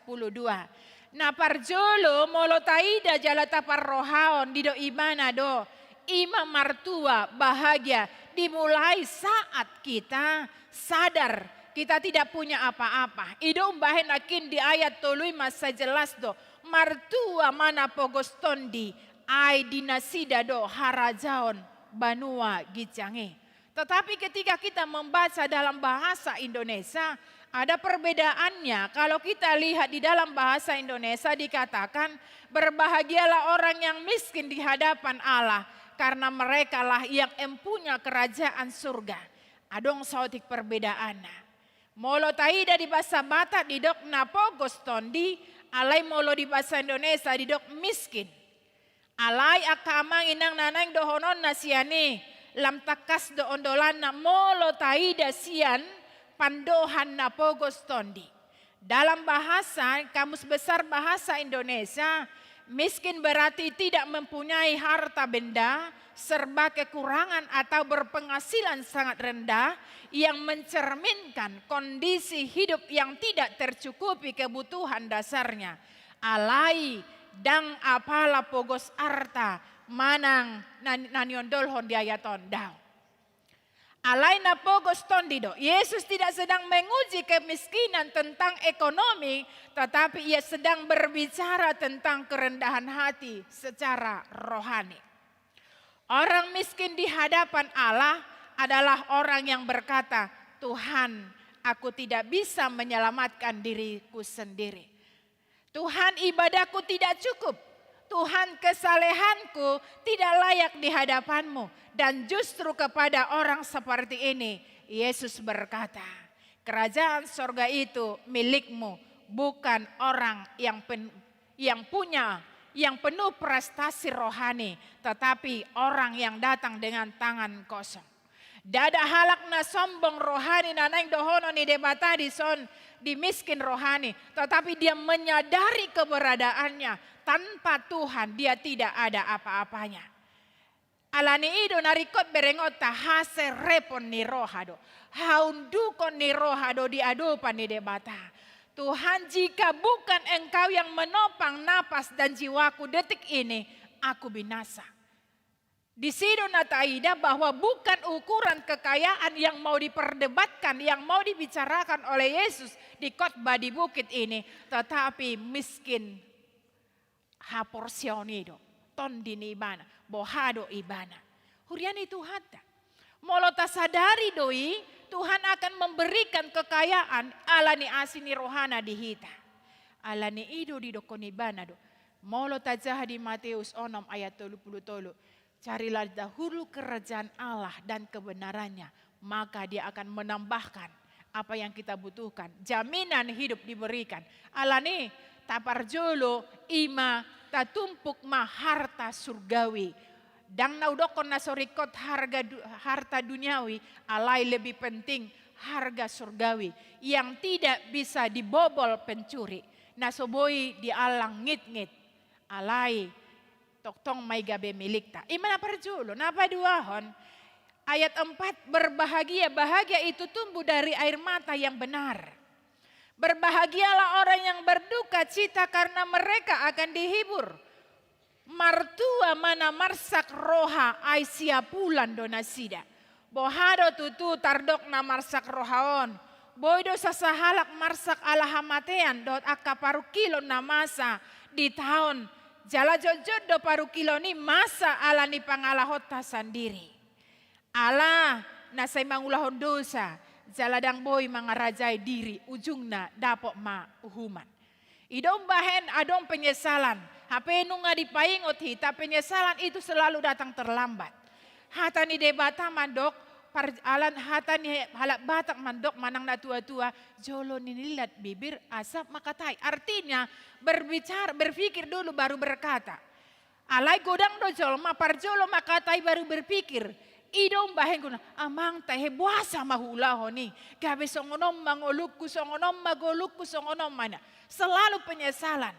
Na parjolo molo taida jalata parrohaon dido ibana do ima martua bahagia dimulai saat kita sadar kita tidak punya apa-apa. Idom bahen akin di ayat tului masa jelas do martua mana pogostondi ai dinasida do harajaon banua gicange. Tetapi ketika kita membaca dalam bahasa Indonesia ada perbedaannya. Kalau kita lihat di dalam bahasa Indonesia dikatakan berbahagialah orang yang miskin di hadapan Allah, karena mereka lah yang empunya kerajaan surga. Adong sautik perbedaan. Molo taida di bahasa Batak didok napogos tondi, alai molo di bahasa Indonesia didok miskin. Alai akamang inang nanang dohonon nasiane, lam takas do ondolan na molo taida sian pandohan napogos tondi. Dalam bahasa Kamus Besar Bahasa Indonesia, miskin berarti tidak mempunyai harta benda, serba kekurangan atau berpenghasilan sangat rendah yang mencerminkan kondisi hidup yang tidak tercukupi kebutuhan dasarnya. Alai dang apala pogos arta manang naniondolhon diayaton daw. Alai napogos tondido. Yesus tidak sedang menguji kemiskinan tentang ekonomi, tetapi ia sedang berbicara tentang kerendahan hati secara rohani. Orang miskin di hadapan Allah adalah orang yang berkata, Tuhan, aku tidak bisa menyelamatkan diriku sendiri. Tuhan, ibadahku tidak cukup. Tuhan, kesalehanku tidak layak di hadapanmu. Dan justru kepada orang seperti ini, Yesus berkata, kerajaan sorga itu milikmu, bukan orang yang penuh prestasi rohani, tetapi orang yang datang dengan tangan kosong. Dada halak na sombong rohani nanang dohono ni debata di son di miskin rohani, tetapi dia menyadari keberadaannya. Tanpa Tuhan dia tidak ada apa-apanya. Alani ido narikot berengota hase repon ni rohado. Haundukon ni rohado di adupan ni debata. Tuhan, jika bukan Engkau yang menopang napas dan jiwaku detik ini, aku binasa. Di situ nataida bahwa bukan ukuran kekayaan yang mau diperdebatkan, yang mau dibicarakan oleh Yesus di khotbah di bukit ini, tetapi miskin haporsionido, tondini ibana, bohado ibana. Huriani Tuhan tak. Molota sadari doi, Tuhan akan memberikan kekayaan alani asini rohana dihita. Alani ido di dokoni ibana do. Molota jaha di Matius 6 ayat 30. Carilah dahulu kerajaan Allah dan kebenarannya, maka dia akan menambahkan apa yang kita butuhkan. Jaminan hidup diberikan. Alani taparjolo ima tatumpuk ma harta surgawi. Dang naudokon na sorikot harta duniawi, alai lebih penting harga surgawi yang tidak bisa dibobol pencuri. Nasoboi di alang ngit-ngit, alai toktong may gabe milikta. Ima naparjolo, napaduahon. Ayat 4, berbahagia, bahagia itu tumbuh dari air mata yang benar. Berbahagialah orang yang berduka cita karena mereka akan dihibur. Martua mana marsak roha ai siapulan donasida. Bohado tutu tardok na marsak rohaon. Boydo sasahalak marsak alahamatean dot akaparu kilo na masa di tahun. Jala jojod do paru kilo ni masa ala ni pangalahota sendiri. Allah nasay mangulahon dosa, jaladang boy mangarajay diri, ujungna dapok ma uhuman. Idong bahen adong penyesalan, hape nunga dipaingot hita penyesalan itu selalu datang terlambat. Hata ni debata mandok, alan hata ni halak batak mandok manang na tua-tua, jolo ninilat bibir asap makatay. Artinya berpikir dulu baru berkata. Alay godang do jolo, maparjolo makatay baru berpikir. Idong bahen kuna amang tahe buasa mahula honi. Gabe songonom mangolukku songonom magolukku songonom mana. Selalu penyesalan.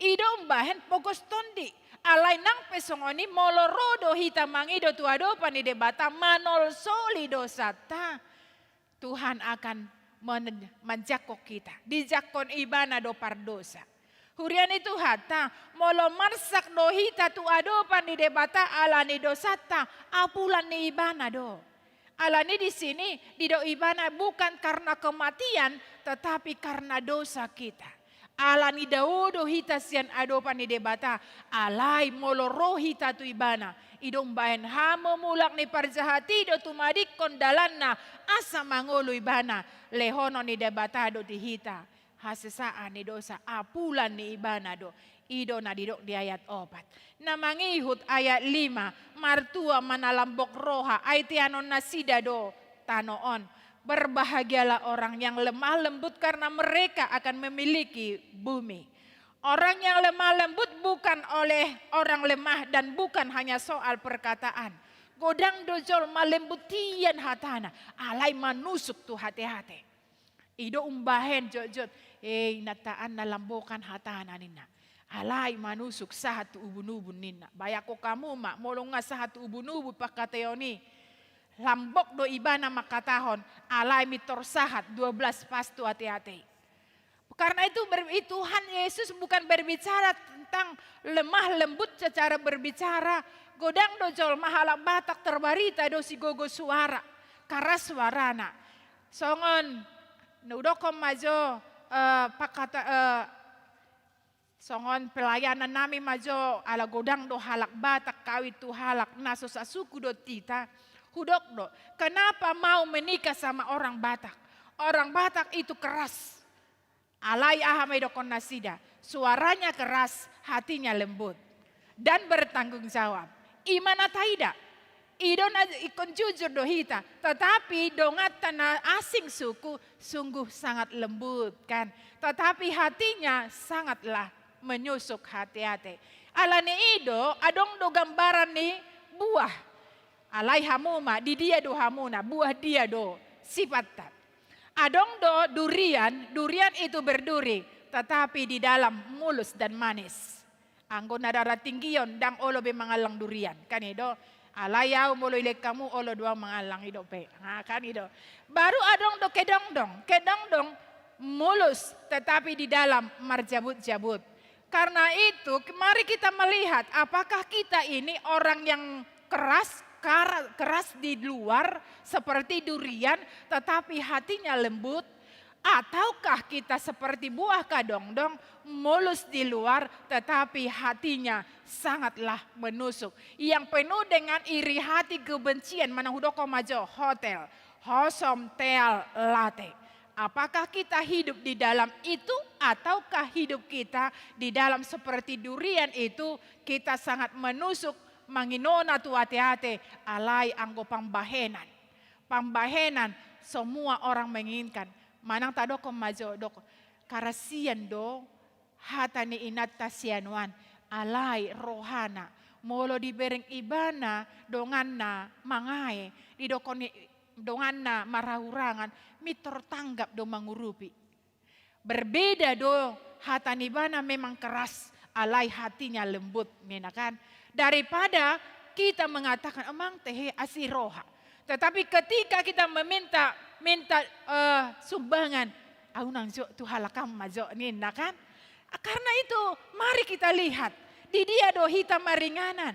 Idong bahen pokos tondi. Alay nang pesongoni molorodo hita mangido tuado pani debata manol soli dosata. Tuhan akan menjakok kita. Dijakon ibana do pardosa. Hurian itu hata molo marsak do hita tu adopan di debata alani dosata apulan ni ibana do. Alani di sini di do ibana bukan karena kematian tetapi karena dosa kita. Alani daudo hita sian adopan di debata alai molo roh hita tu ibana. Idong bahen hamo mulak ni parjahati do tumadik kondalanna asa mangolo ibana lehono ni debata do di hita. Hasesaan ni dosa apulan ni ibana do. Ido na didok di ayat 4. Na mangihut ayat 5. Martua manalambok roha. Aitianon nasida do tanoon. Berbahagialah orang yang lemah lembut karena mereka akan memiliki bumi. Orang yang lemah lembut bukan oleh orang lemah dan bukan hanya soal perkataan. Godang dojol malembutian hatana. Alai manusuk tu hati-hati. Ido umbahen jojot. Nataan nalambokan hatana nina. Alay manusuk sahat ubun-ubun nina. Bayako kamu mak molong nga sahat ubun-ubun pakateoni. Lambok do ibana makatahon. Alay mitor sahat 12 pastu hati-hati. Karena itu Tuhan Yesus bukan berbicara tentang lemah lembut secara berbicara. Godang dojol mahala batak terbarita do si gogo suara. Karas suarana. Songon. Nudokom majo. Songon pelayanan nami majo ala godang do halak batak kawit tu halak naso sasuku do tita hudok do. Kenapa mau menikah sama orang Batak? Orang Batak itu keras. Alai ahamai dokon nasida. Suaranya keras, hatinya lembut dan bertanggung jawab. Imana taida. Idon ikon jujur dohita, tetapi dongat tanah asing suku sungguh sangat lembut kan. Tetapi hatinya sangatlah menyusuk hati-hati. Alani ido adong do gambaran ni buah. Alai hamuma di dia do hamuna, buah dia do sifat. Adong do durian, durian itu berduri, tetapi di dalam mulus dan manis. Anggo nadara tinggion dang olo be mangalang durian kan ido. Alayaw mulo ilek kamu olo dua mangalang hidup pe. Kan itu. Baru adong do kedong mulus tetapi di dalam marjabut-jabut. Karena itu mari kita melihat apakah kita ini orang yang keras di luar seperti durian tetapi hatinya lembut. Ataukah kita seperti buah kadongdong mulus di luar tetapi hatinya sangatlah menusuk. Yang penuh dengan iri hati kebencian manahudoko majo hotel. Hosom tel late. Apakah kita hidup di dalam itu ataukah hidup kita di dalam seperti durian itu kita sangat menusuk manginona tu hati-hati alai anggo pambahenan. Pambahenan semua orang menginginkan. Manang tado ko majo dok karasian do hatani inatta sianuan alai rohana molo dibereng ibana donganna mangae didokoni donganna marahurangan mitor tanggap do mangurupi. Berbeda do hatani bana memang keras, alai hatinya lembut, menakan. Daripada kita mengatakan emang teh asiroha. Tetapi ketika kita minta sumbangan, aunang jo tu halakam majo nina kan? Karena itu mari kita lihat di dia do hitam maringanan.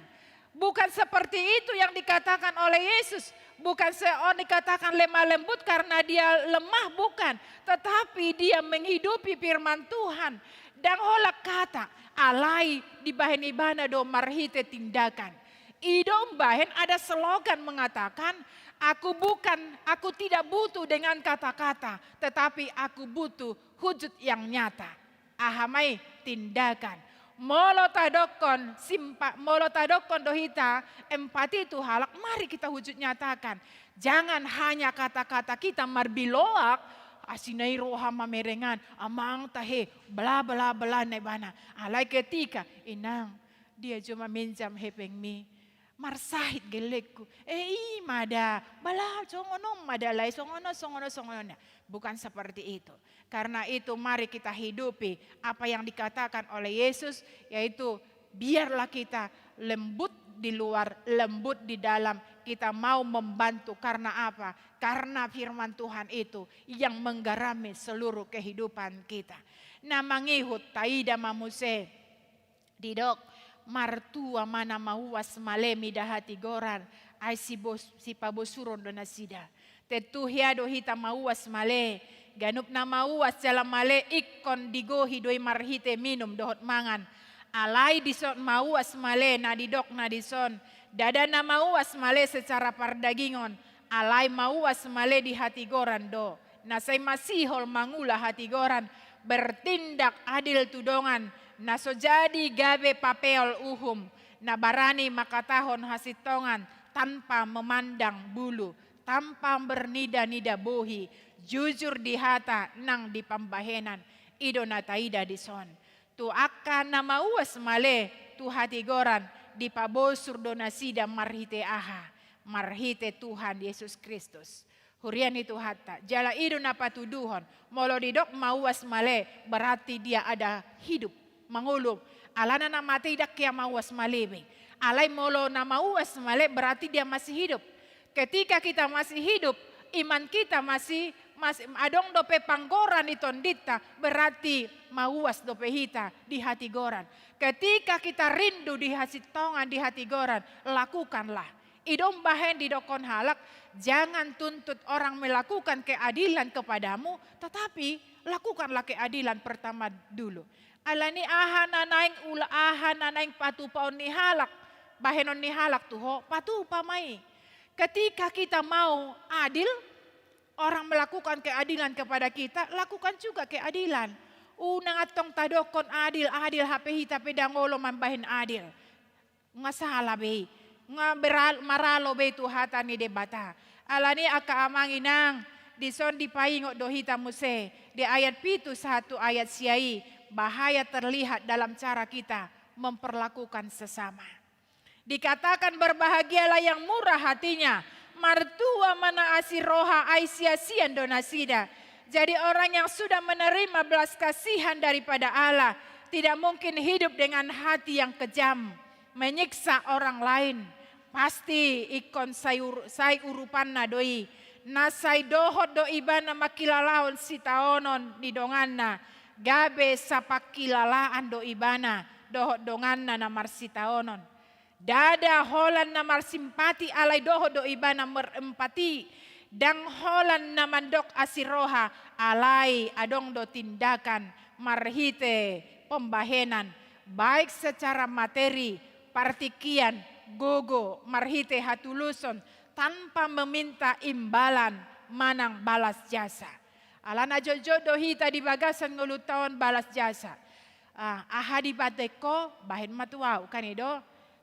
Bukan seperti itu yang dikatakan oleh Yesus. Bukan dikatakan lemah lembut karena dia lemah, bukan. Tetapi dia menghidupi firman Tuhan. Dan holak kata, alai di bahen ibana do marhite tindakan. Idom bahen ada slogan mengatakan, aku tidak butuh dengan kata-kata, tetapi aku butuh wujud yang nyata. Ahamai tindakan. Molo tadokon dohita empati itu halak, mari kita wujud nyatakan. Jangan hanya kata-kata kita marbiloak, asinai roha mamerengan, amang tahe, bla bla bla nebana. Alai ketika, inang, dia cuma minjam hepeng mi. Marsahit gelekku, mada, bala songono madalai songono. Bukan seperti itu. Karena itu mari kita hidupi apa yang dikatakan oleh Yesus, yaitu biarlah kita lembut di luar, lembut di dalam. Kita mau membantu karena apa? Karena firman Tuhan itu yang menggarami seluruh kehidupan kita. Nah mangihut taida mamuse didok. Martua mana mauas malemi dahati goran ai si pabosuron dona sida tetuhia do hita mauas male ganup na mauas jalan male ikon digohi doi marhite minum dohot mangan alai dison mauas male na didok na dison dada na mauas male secara pardagingon alai mauas male di hati goran do nasai masihol mangula hati goran bertindak adil tudongan naso jadi gabe papel uhum, na barani makatahon hasitongan tanpa memandang bulu, tanpa bernida-nida bohi, jujur di hata nang di pambahenan, ido na taida di son. Tu akan nama uas male, tu hati goran, di pabosur donasida marhite aha, marhite Tuhan Yesus Kristus. Hurian itu hatta, jala ido na patuduhon, molo didok mauas male, berarti dia ada hidup. Mangulung, alana na mati dak kia mauas malebe. Alai molo na mauas male berarti dia masih hidup. Ketika kita masih hidup, iman kita masih adong dope panggoran itondita berarti mauas dope hita di hati goran. Ketika kita rindu di hati tongan di hati goran, lakukanlah. Idom bahen di dokon halak, jangan tuntut orang melakukan keadilan kepadamu, tetapi lakukanlah keadilan pertama dulu. Alani ahanaing patupaon ni halak, bahenon ni halak tuho, patupa mai. Ketika kita mau adil, orang melakukan keadilan kepada kita, lakukan juga keadilan. Unang atong tadokon adil hape hita pedangolo mambahin adil. Ngasalah be, maralo be tu hata ni debata. Alani aka amanginang, dison dipaingo dohita muse, di ayat pitu 1 ayat siai. Bahaya terlihat dalam cara kita memperlakukan sesama. Dikatakan berbahagialah yang murah hatinya. Martua mana asiroha aisyasian donasida. Jadi orang yang sudah menerima belas kasihan daripada Allah. Tidak mungkin hidup dengan hati yang kejam. Menyiksa orang lain. Pasti ikon say urupan nadoi. Nasay dohot do ibana makilalaon sitaonon di donganna. Gabe sapakilalaan do ibana dohot donganna na marsitaonon. Dada holan na marsimpati alai dohot do ibana merempati. Dang holan na mandok asiroha alai adong do tindakan marhite pembahenan. Baik secara materi, partikian, gogo, marhite hatuluson tanpa meminta imbalan manang balas jasa. Alana jojo hita di bagasan ngulutawan balas jasa. Ahadi bateko bahin matuau kan itu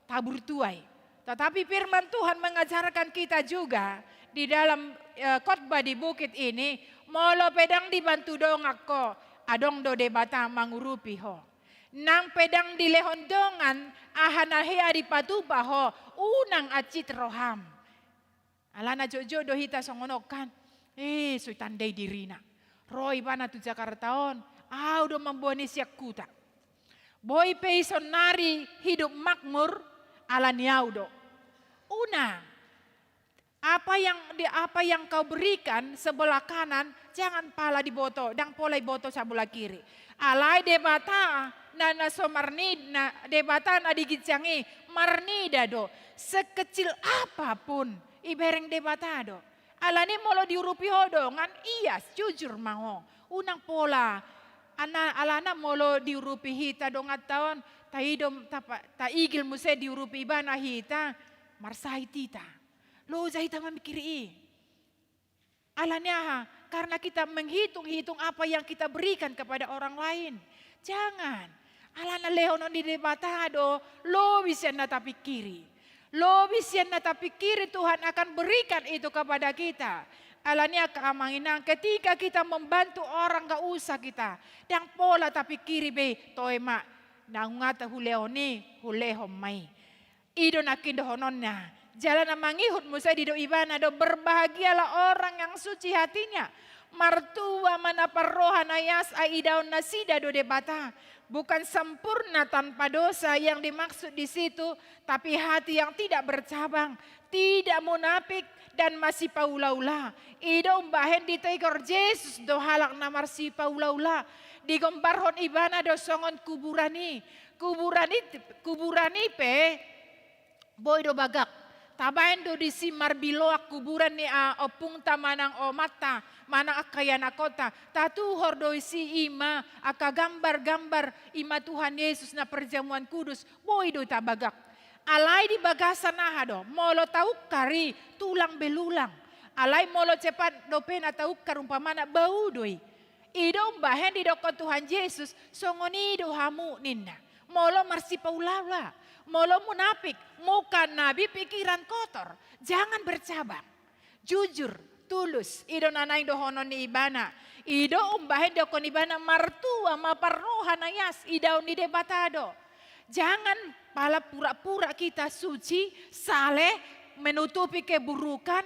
tabur tuai. Tetapi firman Tuhan mengajarkan kita juga di dalam khotbah di bukit ini. Molo pedang dibantu dongak ko adong do debata mangurupi ho. Nang pedang di lehondongan ahanahea di patupaho unang acit roham. Alana jojo do hita songonokan. Sui tandai dirina. Roy bana tu Jakartaon. Do memboni siak kuta. Boy peison nari hidup makmur alaniau do. Apa yang kau berikan sebelah kanan jangan pala diboto dan polai boto sebelah kiri. Alai debata nana somarnida debata na digicangi marnida do sekecil apapun ibereng debata do. Alani molo diurupi hodo ngan iya jujur mau unang pola alana molo diurupi hita dong tahun ta igil muse diurupi ibana hita marsai tita. Lo zahita memikiri. Alanya karena kita menghitung-hitung apa yang kita berikan kepada orang lain. Jangan. Alana lehonon di debatado, lo bisa nata pikiri. Lo bisa nata pikiri Tuhan akan berikan itu kepada kita. Alanya keamanginan ketika kita membantu orang gak usah kita. Dan pola tapi kiri be toema nangungata huleoni hulehom mai. Ido nakin dohononna. Jalan mangihut musa di do ibana do berbahagialah orang yang suci hatinya. Martua mana parrohan ayas aidaun nasida do debata. Bukan sempurna tanpa dosa yang dimaksud di situ, tapi hati yang tidak bercabang, tidak munafik dan masih paulaula. Ido umbahen di tegor Yesus do halak namar si paulaula. Digombarhon ibana do songon kuburani pe boy do bagak. Tabain do di si marbiloak kuburan ni opung tamanang o mata mana akayana kota tatu hordo si ima aka gambar-gambar ima Tuhan Yesus na perjamuan kudus boy do tabagak alai di bagasan do molo tau kari tulang belulang alai molo cepat do pena tau karumpamana bau doi idom bahen di dokon Tuhan Yesus songoni do hamu ninna molo marsi paulaula molo munafik, muka nabi pikiran kotor. Jangan bercabang. Jujur, tulus. Ido nanay dohonon ni ibana. Ido umbahin dokon ibana martua maparrohan ayas. Idaw ni debatado. Jangan pala pura-pura kita suci, saleh, menutupi keburukan,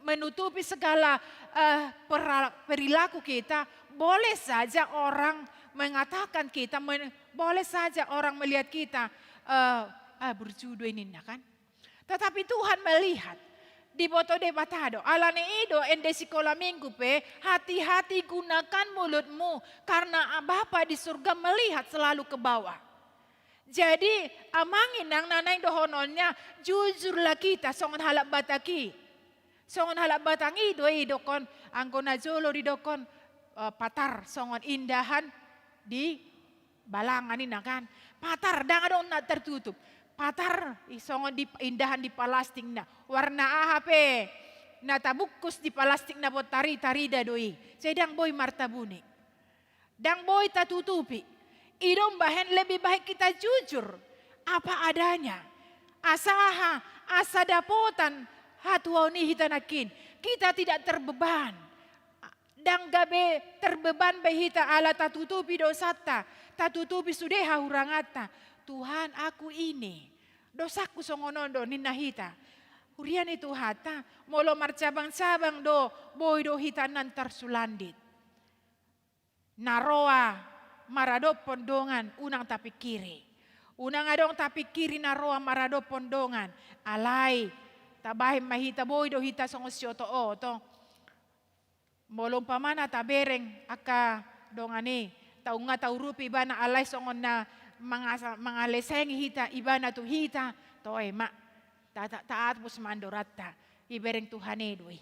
menutupi segala perilaku kita. Boleh saja orang mengatakan kita, boleh saja orang melihat kita berjudo ini kan. Tetapi Tuhan melihat di boto debatado. Alane ido ende sekolah minggu pe hati-hati gunakan mulutmu karena Bapa di surga melihat selalu ke bawah. Jadi amangin nang nanay dohononnya jujurlah kita songon halak bataki. Songon halak batangi ido kon anggona jolo di dokon patar songon indahan di balangan ini kan. Patar dangan na tertutup. Patar isongon di indahan di palastik na. Warna AHP. Na tabukus di palastik na bot tari doi. Sedang boy martabuni. Dang boy tatutupi. Idom bahen lebih baik kita jujur. Apa adanya. Asa dapotan. Hatuani hitanakin. Kita tidak terbeban. Dan gabe terbeban behita ala tatutupi dosata. Tatutupi sudeha hurangata. Tuhan aku ini. Dosaku songonondo ninahita. Hurian itu hata. Molo marcabang-cabang do. Boy do hitanan tersulandit. Naroa marado pondongan. Unang tapi kiri. Unang adong tapi kiri naroa marado pondongan. Alay. Tabahim mahita boy do hita songosyoto o. Molong pamana tabereng aka dongani tau nga tau rupi ibana alay songon na mga leseng hita ibana tu hita to ema taat pus mandorata ibereng Tuhan edoi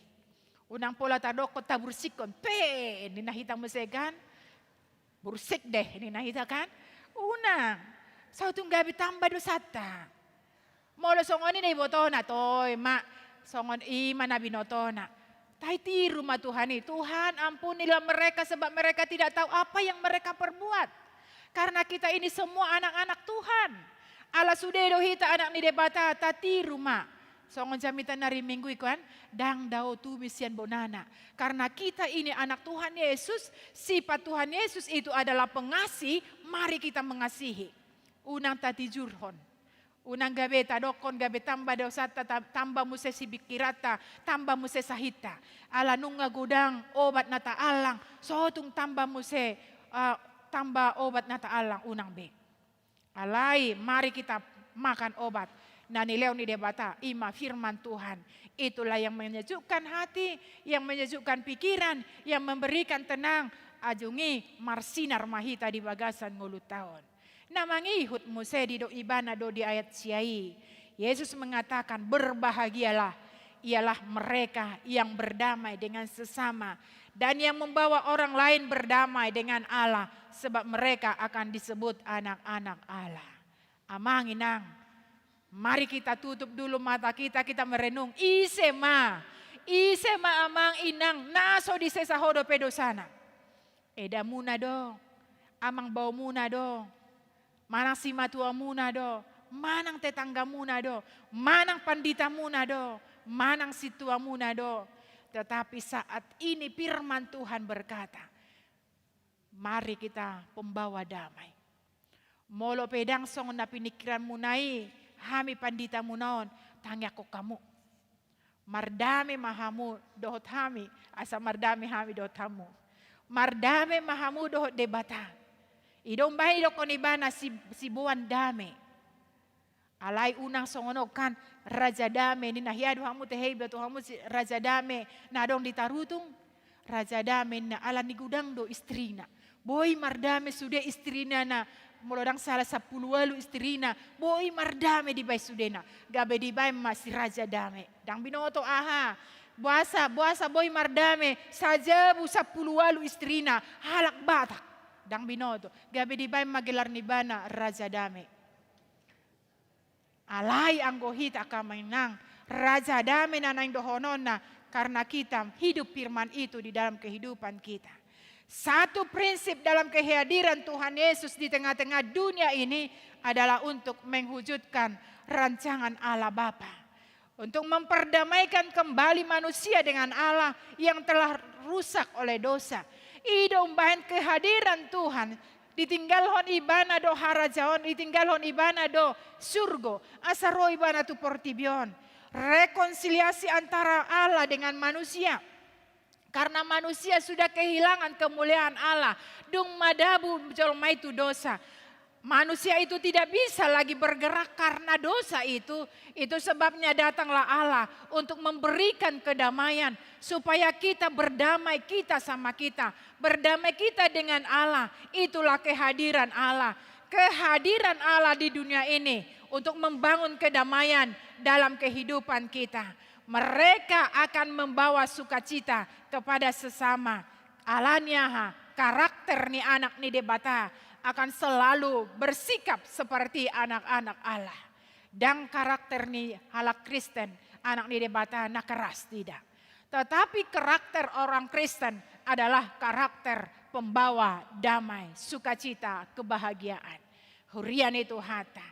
unang pola tadoko tabursikon pe ini nahita musegan bursik deh ini nahita kan unang sautung gabi tambah dosata molo songon ini botona to ema songon ima na binotona. Taiti rumah Tuhan ini. Tuhan ampunilah mereka sebab mereka tidak tahu apa yang mereka perbuat. Karena kita ini semua anak-anak Tuhan. Allah sudah dohita anak ni debata tati rumah. songon jamitan hari Minggu ikuan dang dao tu misian bonana. Karena kita ini anak Tuhan Yesus, sifat Tuhan Yesus itu adalah pengasih, mari kita mengasihi. Unang tati jurhon. Unang gabe tadokon gabe tambah dosata tambah muse sibikirata tambah muse sahita. Ala nunga gudang obat nata alang sotung tambah muse tambah obat nata alang unang be. Alai mari kita makan obat. Nani leo ni debata ima firman Tuhan. Itulah yang menyejukkan hati, yang menyejukkan pikiran, yang memberikan tenang. Ajungi marsinar mahita di bagasan ngulut tahun. Namangihut muse di do ibana do di ayat siai. Yesus mengatakan berbahagialah. Ialah mereka yang berdamai dengan sesama. Dan yang membawa orang lain berdamai dengan Allah. Sebab mereka akan disebut anak-anak Allah. Amang inang. Mari kita tutup dulu mata kita merenung. Isema amang inang naso di sesahodo pedo sana. Eda muna do. Amang bau muna do. Manang si matua muna do, manang tetangga muna do, manang pandita muna do, manang si tua muna do. Tetapi saat ini firman Tuhan berkata, mari kita pembawa damai. Molo pedang song na pinikiran munai, hami pandita munaon, tangya ko kamu. Mardami mahamu dohot hami, asa mardami hami dohot hamu. Mardami mahamu dohot debata. Idong bahay do konibana si buwan dame. Alay unang songonog kan raja dame ni nahiado hamu tehebe to hamu si raja dame na dong ditarutung. Raja dame na ala ni gudang do istrina. Boy mardame sude istrina na mulodang salah 10 istrina. Boy mardame di bay sudena. Gabe di bay masih raja dame. Dang binoto aha. Buasa boy mardame saja bu 10 istrina halak batak. Dang binoto, gabi di bay magelar ni bana raja dame. Alay ang gohita kamainang raja dame na nang dohonon na karena kita hidup firman itu di dalam kehidupan kita. Satu prinsip dalam kehadiran Tuhan Yesus di tengah-tengah dunia ini adalah untuk menghujudkan rancangan Allah Bapa. Untuk memperdamaikan kembali manusia dengan Allah yang telah rusak oleh dosa. Idong bahan kehadiran Tuhan. Ditinggalhon ibana do harajaon. Ditinggalhon ibana do surgo. Asaro ibana tu portibion. Rekonsiliasi antara Allah dengan manusia. Karena manusia sudah kehilangan kemuliaan Allah. Dung madabu jolma itu dosa. Manusia itu tidak bisa lagi bergerak karena dosa itu. Itu sebabnya datanglah Allah untuk memberikan kedamaian. Supaya kita berdamai kita sama kita. Berdamai kita dengan Allah. Itulah kehadiran Allah. Kehadiran Allah di dunia ini. Untuk membangun kedamaian dalam kehidupan kita. Mereka akan membawa sukacita kepada sesama. Alanya karakter ni anak ni debata. Akan selalu bersikap seperti anak-anak Allah. Dan karakter ni halak Kristen, anak ni debata nak keras tidak. Tetapi karakter orang Kristen adalah karakter pembawa damai, sukacita, kebahagiaan. Hurian itu hata.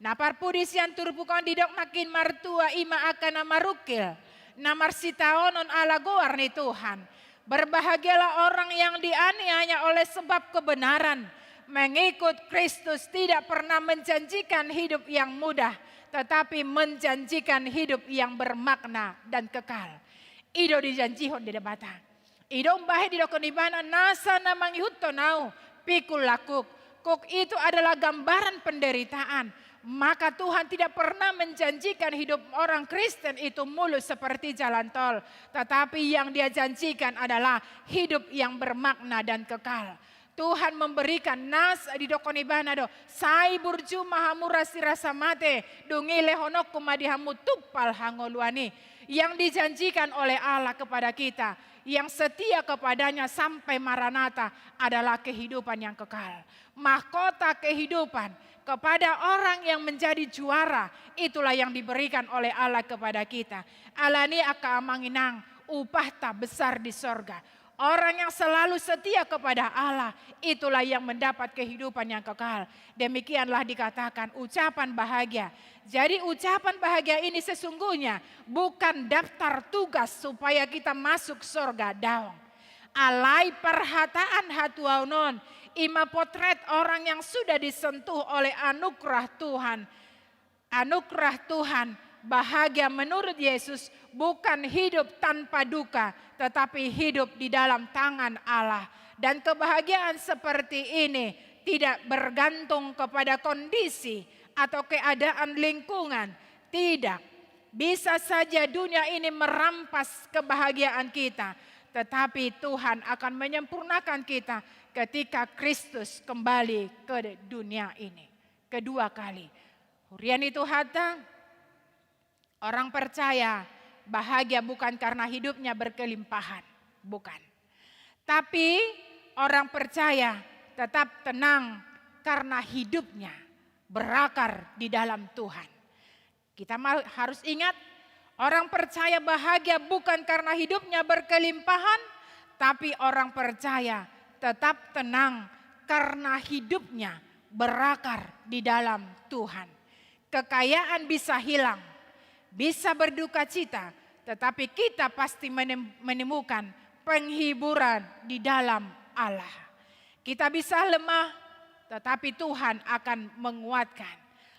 Napar pudis yang turpukon didok makin martua ima akan namarukil. Namar sitaonon ala goar ni Tuhan. Berbahagialah orang yang dianiaya oleh sebab kebenaran. Mengikut Kristus tidak pernah menjanjikan hidup yang mudah, tetapi menjanjikan hidup yang bermakna dan kekal. Ido dijanjihon di debata. Ido bahe di dokon ibana nasa namang ihutto nau pikul lakuk. Kuk itu adalah gambaran penderitaan. Maka Tuhan tidak pernah menjanjikan hidup orang Kristen itu mulus seperti jalan tol. Tetapi yang dia janjikan adalah hidup yang bermakna dan kekal. Tuhan memberikan nas di dokon ibana do. Sai burju mahamura sirasa mate. Dungi lehonok kumadihamu tupal hangoluani. Yang dijanjikan oleh Allah kepada kita. Yang setia kepadanya sampai Maranatha adalah kehidupan yang kekal. Mahkota kehidupan kepada orang yang menjadi juara. Itulah yang diberikan oleh Allah kepada kita. Alani aka amanginang upah tak besar di sorga. Orang yang selalu setia kepada Allah, itulah yang mendapat kehidupan yang kekal. Demikianlah dikatakan ucapan bahagia. Jadi ucapan bahagia ini sesungguhnya bukan daftar tugas supaya kita masuk surga daung. Alai perhataan hatuaunon, ima potret orang yang sudah disentuh oleh anugerah Tuhan. Anugerah Tuhan, bahagia menurut Yesus bukan hidup tanpa duka, tetapi hidup di dalam tangan Allah. Dan kebahagiaan seperti ini tidak bergantung kepada kondisi atau keadaan lingkungan. Tidak. Bisa saja dunia ini merampas kebahagiaan kita, tetapi Tuhan akan menyempurnakan kita ketika Kristus kembali ke dunia ini. Kedua kali. Hurian itu hatang. Orang percaya bahagia bukan karena hidupnya berkelimpahan. Bukan. Tapi orang percaya tetap tenang karena hidupnya berakar di dalam Tuhan. Kita harus ingat, orang percaya bahagia bukan karena hidupnya berkelimpahan, tapi orang percaya tetap tenang karena hidupnya berakar di dalam Tuhan. Kekayaan bisa hilang, bisa berduka cita, tetapi kita pasti menemukan penghiburan di dalam Allah. Kita bisa lemah, tetapi Tuhan akan menguatkan.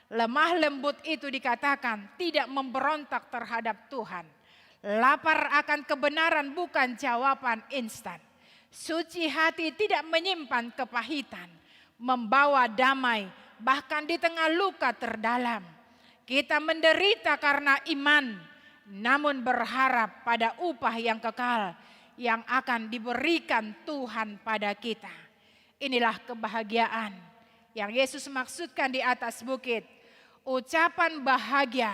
Lemah lembut itu dikatakan tidak memberontak terhadap Tuhan. Lapar akan kebenaran bukan jawaban instan. Suci hati tidak menyimpan kepahitan, membawa damai bahkan di tengah luka terdalam. Kita menderita karena iman, namun berharap pada upah yang kekal yang akan diberikan Tuhan pada kita. Inilah kebahagiaan yang Yesus maksudkan di atas bukit. Ucapan bahagia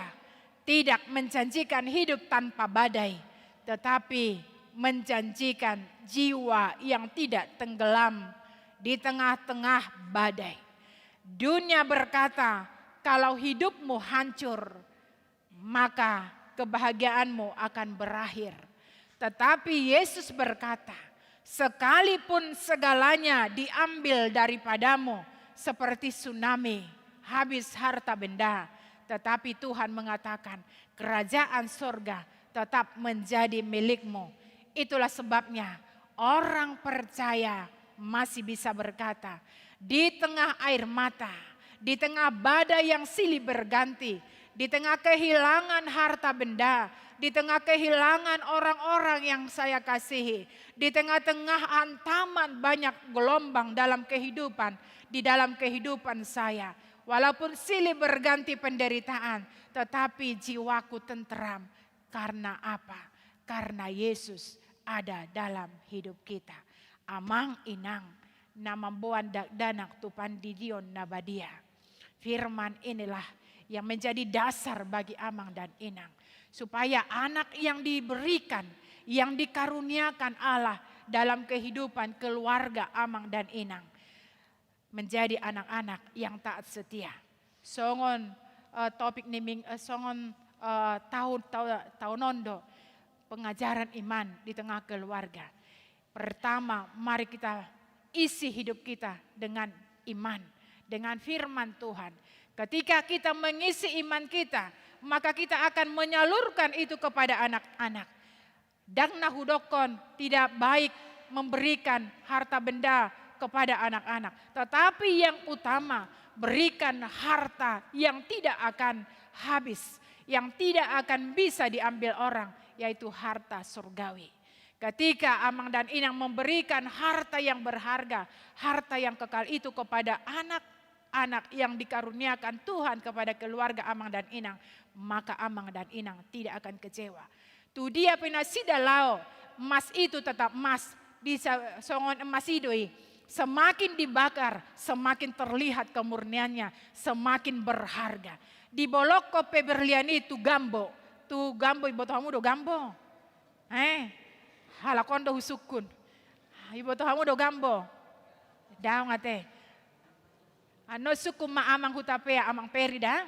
tidak menjanjikan hidup tanpa badai, tetapi menjanjikan jiwa yang tidak tenggelam di tengah-tengah badai. Dunia berkata, kalau hidupmu hancur, maka kebahagiaanmu akan berakhir. Tetapi Yesus berkata, sekalipun segalanya diambil daripadamu seperti tsunami, habis harta benda, tetapi Tuhan mengatakan kerajaan sorga tetap menjadi milikmu. Itulah sebabnya orang percaya masih bisa berkata, di tengah air mata, di tengah badai yang silih berganti, di tengah kehilangan harta benda, di tengah kehilangan orang-orang yang saya kasihi, di tengah-tengah hantaman banyak gelombang dalam kehidupan, di dalam kehidupan saya. Walaupun silih berganti penderitaan, tetapi jiwaku tenteram. Karena apa? Karena Yesus ada dalam hidup kita. Amang inang, nama buan danak tupan didion nabadia. Firman inilah yang menjadi dasar bagi Amang dan Inang. Supaya anak yang diberikan, yang dikaruniakan Allah dalam kehidupan keluarga Amang dan Inang, menjadi anak-anak yang taat setia. Songon topik niming songon tahun nondo pengajaran iman di tengah keluarga. Pertama, mari kita isi hidup kita dengan iman, dengan firman Tuhan. Ketika kita mengisi iman kita, maka kita akan menyalurkan itu kepada anak-anak. Dangna hudokon tidak baik memberikan harta benda kepada anak-anak. Tetapi yang utama, berikan harta yang tidak akan habis, yang tidak akan bisa diambil orang, yaitu harta surgawi. Ketika Amang dan Inang memberikan harta yang berharga, harta yang kekal itu kepada anak-anak yang dikaruniakan Tuhan kepada keluarga Amang dan Inang, maka Amang dan Inang tidak akan kecewa. Tu dia pinasida lao, emas itu tetap emas, di songon emas idoi. Semakin dibakar, semakin terlihat kemurniannya, semakin berharga. Di bolok kope berlian itu gambo. Tu gambo ibu tamu do gambo. Halakon do husukun. Ibu tamu do gambo. Daung ate. Ano sukum ma amang hutapea amang perida.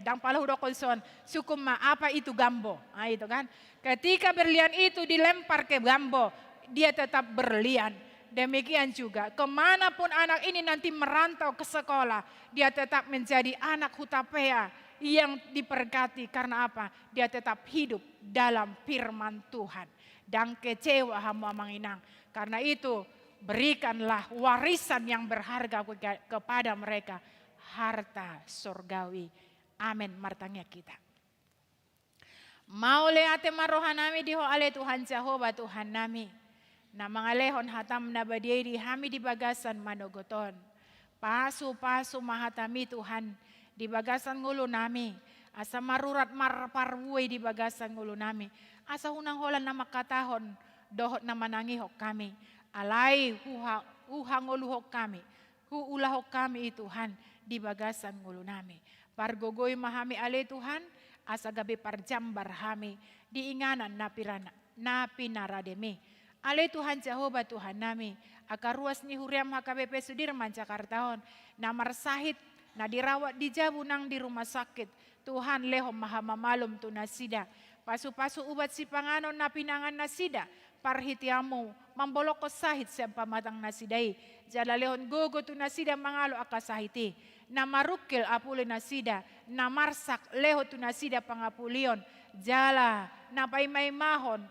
Dang pala hudo konson. Sukum ma apa itu gambo. Itu kan. Ketika berlian itu dilempar ke gambo, dia tetap berlian. Demikian juga kemanapun anak ini nanti merantau ke sekolah, dia tetap menjadi anak hutapea yang diberkati. Karena apa? Dia tetap hidup dalam firman Tuhan. Dan kecewa hamba manginang. Karena itu berikanlah warisan yang berharga kepada mereka. Harta surgawi. Amin. Martanya kita. Maule ate marohanami diho ale Tuhan Jehovah Tuhan nami. Na mga lehon hatam na badiyay hami di bagasan manogoton. Pasu-pasu mahatami Tuhan di bagasan ngulo nami. Asa marurat marparway di bagasan ngulo nami. Asa hunang holan na makatahon dohot na manangihok kami. Alay uhanguluhok kami. Huulahok kami Tuhan di bagasan ngulo nami. Pargogoy mahami ale Tuhan. Asa gabi parjambar hami diinganan na pinarademi. Ale Tuhan Jehovah Tuhan nami, akaruas ni huriam HKBP Sudirman Jakartahon, na marsahit, na dirawat di Jabunang di rumah sakit, Tuhan lehom maha mamalum tu nasida, pasu-pasu ubat si panganon na pinangan nasida, parhitiamu, mambolok ko sahit sa pamatang nasidai, jala lehon gogo tu nasida mangalo akasahiti, na marukil apuli nasida, na marsak leho tu nasida pangapulion, jala na paimay mahon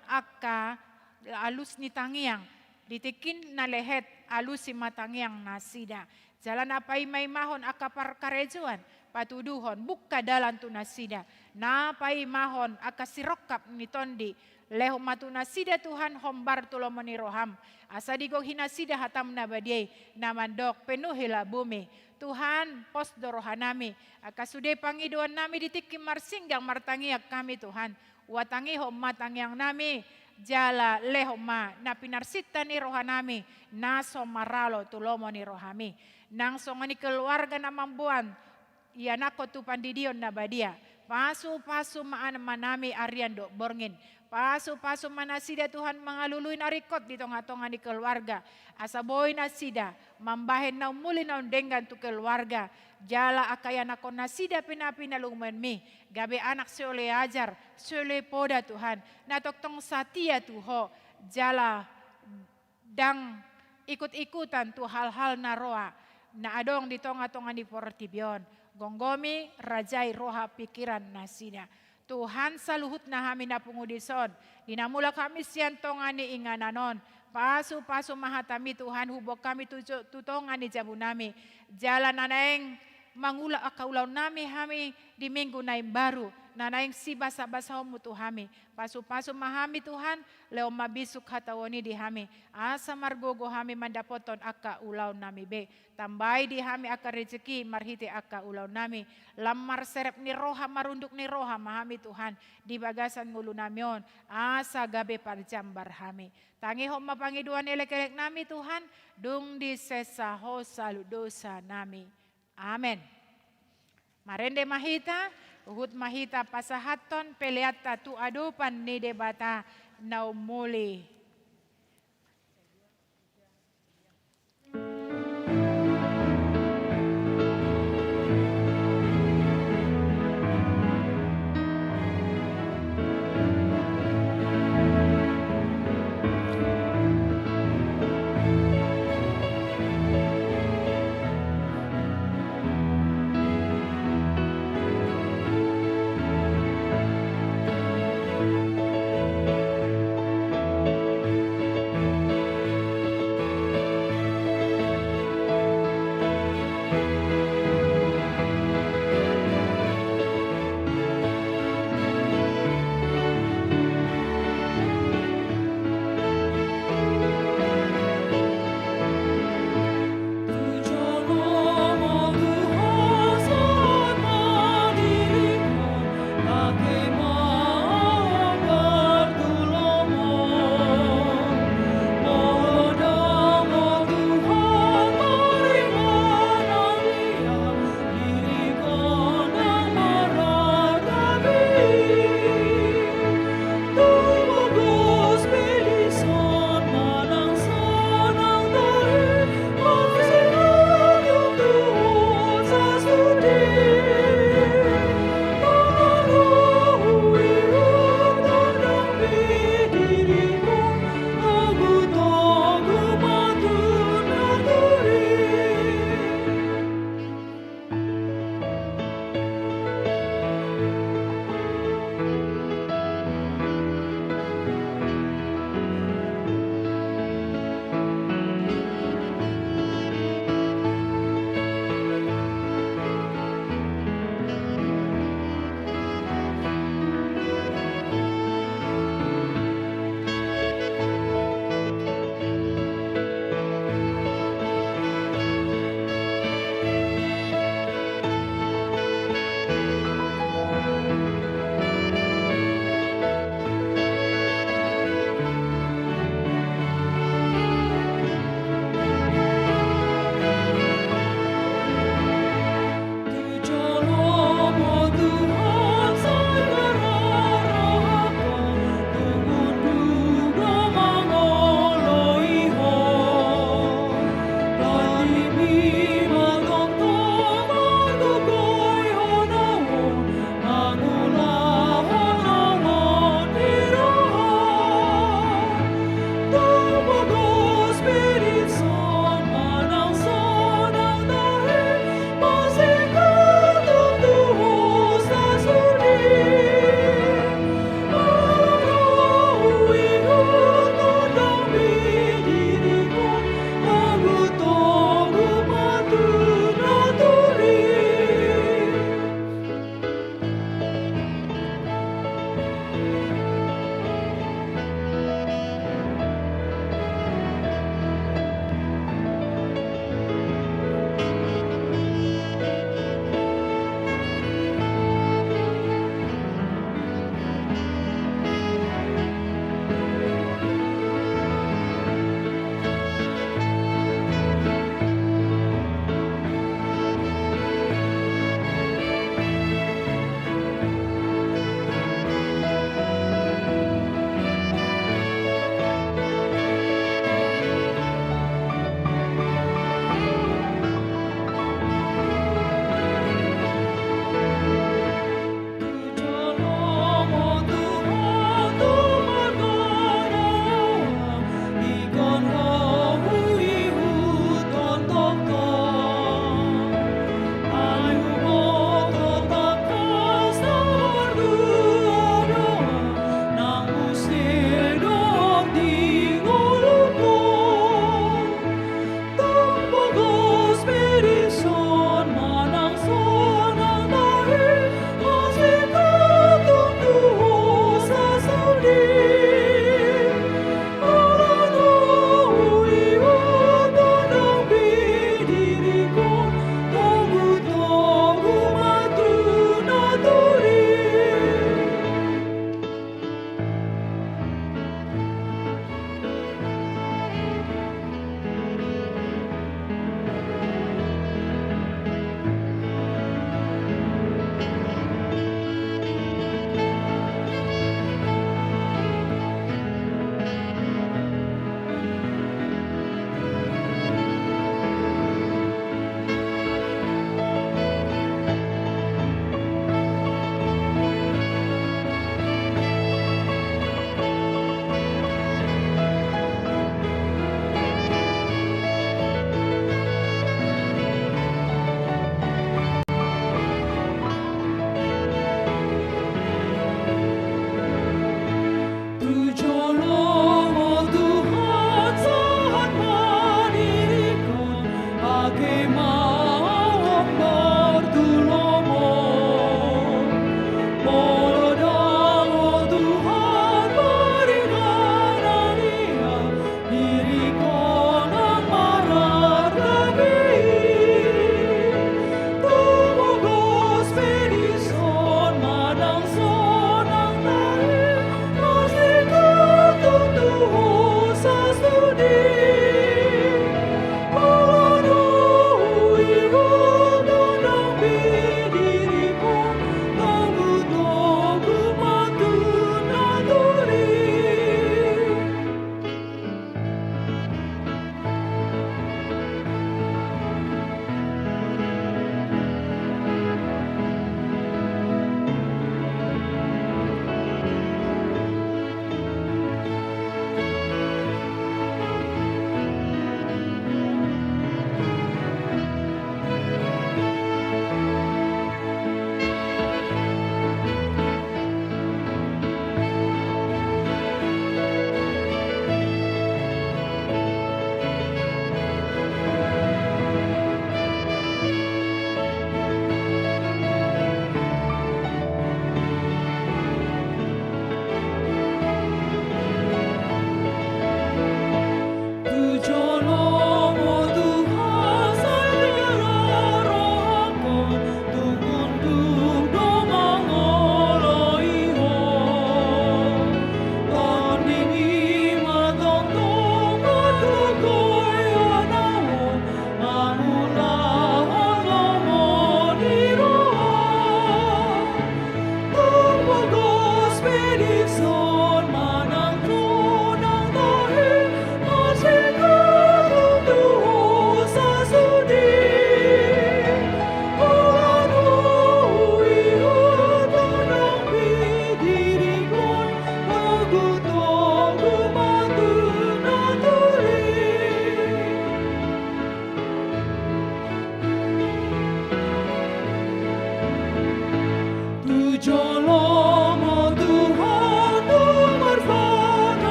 alus ni tangiang, ditikin na lehet alus si matangiang nasida. Jalan apay may mahon akapar karejuan, patuduhon, bukka dalan tu nasida. Napay mahon akasirokap ni tondi, leho matu nasida Tuhan hombar tulomon ni roham. Asa digo hinasida hatam na badiyay, namandok penuhila bumi. Tuhan pos dorohanami, akasude pangiduan nami ditikim marsinggang martangiak kami Tuhan. Watangi hom matangiang nami, jala lehoma na pinarsita ni rohanami naso maralo tulomo ni rohami nang songani keluarga na mambuan ianako tu pandidion na badia pasu-pasu maan manami ariando borngin pasu-pasu manasida Tuhan mangaluluin arikot di tonga-tonga ni keluarga asaboy nasida mambahen na umuli na undenggan tu keluarga jala akaya na kon nasida pinapi na lumenmi gabe anak sole ajar sole poda Tuhan natoktong satia tuho jala dang ikut-ikutan tu hal-hal na roa na adong di tonga-tonga ni portibion gonggomi rajai roha pikiran nasida Tuhan saluhut na hami na pungudison dinamula kami siyan tonga ni ingananon pasu-pasu mahatami Tuhan hubok kami tutongan ni jabunami jalan nanaeng mangula akaulaw nami hami di minggu na baru nanaeng si basa-basa mo tuhami pasu-pasu mahami Tuhan leo mabisuk hatawoni di hami asa margogo hami mandapoton aka ulaw nami be tambay di hami aka rezeki marhiti aka ulaw nami lamar serep ni roha marunduk ni roha mahami Tuhan di bagasan ngulu namion asa gabe parjambar hami tangi ho mapangiduan elek-elek nami Tuhan dung di sesa ho saludosa nami. Amen. Marende mahita, uhut mahita pasahaton peleata tu adupan ni debata naumuli.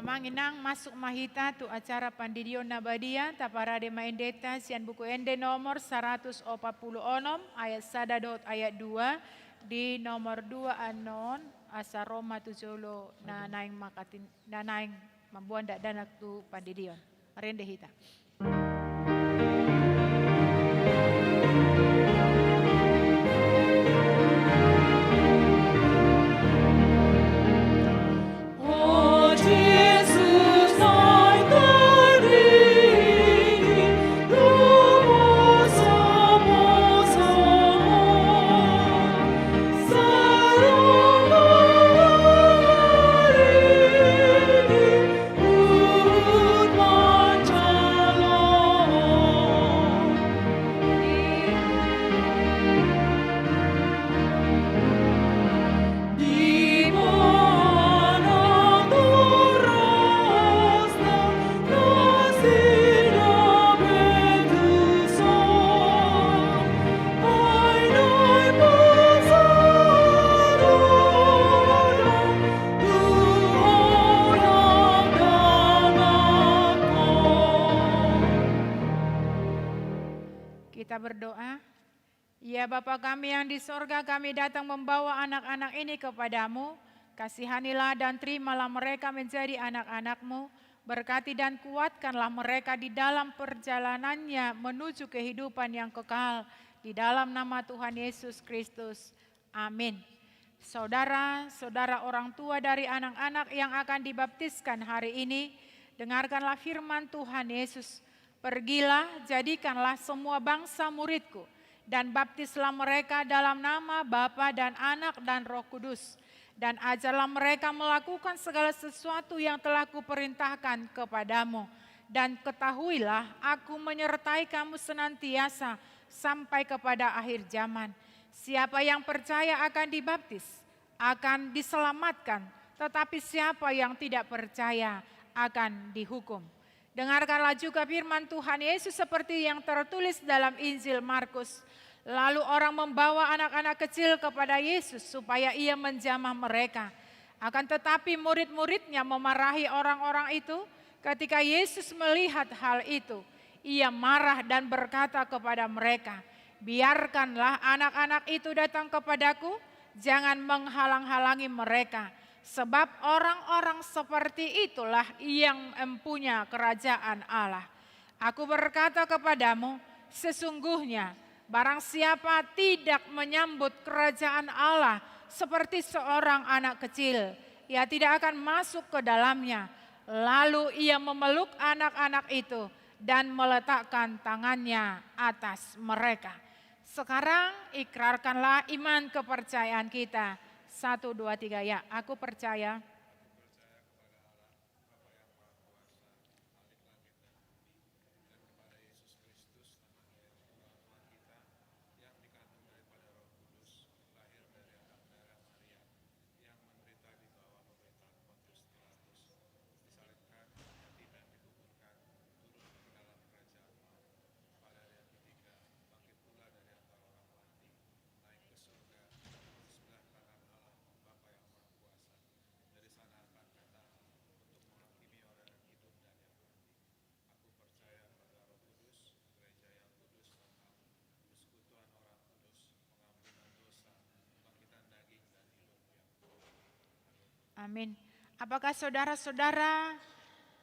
Amang inang masuk mahita tu acara pandidion nabadia taparade maendeta sian buku ende nomor 146 ayat 1 ayat 2 di nomor 2 anon asa Roma tujolo na naing makatin na naing membuan dak danak tu pandidion. Rende hita. Kita berdoa. Ya Bapa kami yang di sorga, kami datang membawa anak-anak ini kepadamu. Kasihanilah dan terimalah mereka menjadi anak-anak-Mu. Berkati dan kuatkanlah mereka di dalam perjalanannya menuju kehidupan yang kekal. Di dalam nama Tuhan Yesus Kristus. Amin. Saudara-saudara orang tua dari anak-anak yang akan dibaptiskan hari ini, dengarkanlah firman Tuhan Yesus. Pergilah, jadikanlah semua bangsa muridku, dan baptislah mereka dalam nama Bapa dan Anak dan Roh Kudus. Dan ajarlah mereka melakukan segala sesuatu yang telah kuperintahkan kepadamu. Dan ketahuilah, aku menyertai kamu senantiasa sampai kepada akhir zaman. Siapa yang percaya akan dibaptis, akan diselamatkan. Tetapi siapa yang tidak percaya akan dihukum. Dengarkanlah juga firman Tuhan Yesus seperti yang tertulis dalam Injil Markus. Lalu orang membawa anak-anak kecil kepada Yesus supaya ia menjamah mereka. Akan tetapi murid-muridnya memarahi orang-orang itu. Ketika Yesus melihat hal itu, ia marah dan berkata kepada mereka, biarkanlah anak-anak itu datang kepadaku, jangan menghalang-halangi mereka. Sebab orang-orang seperti itulah yang mempunyai kerajaan Allah. Aku berkata kepadamu, sesungguhnya barang siapa tidak menyambut kerajaan Allah seperti seorang anak kecil, ia tidak akan masuk ke dalamnya. Lalu ia memeluk anak-anak itu dan meletakkan tangannya atas mereka. Sekarang ikrarkanlah iman kepercayaan kita. 1, 2, 3 ya, aku percaya amin. Apakah saudara-saudara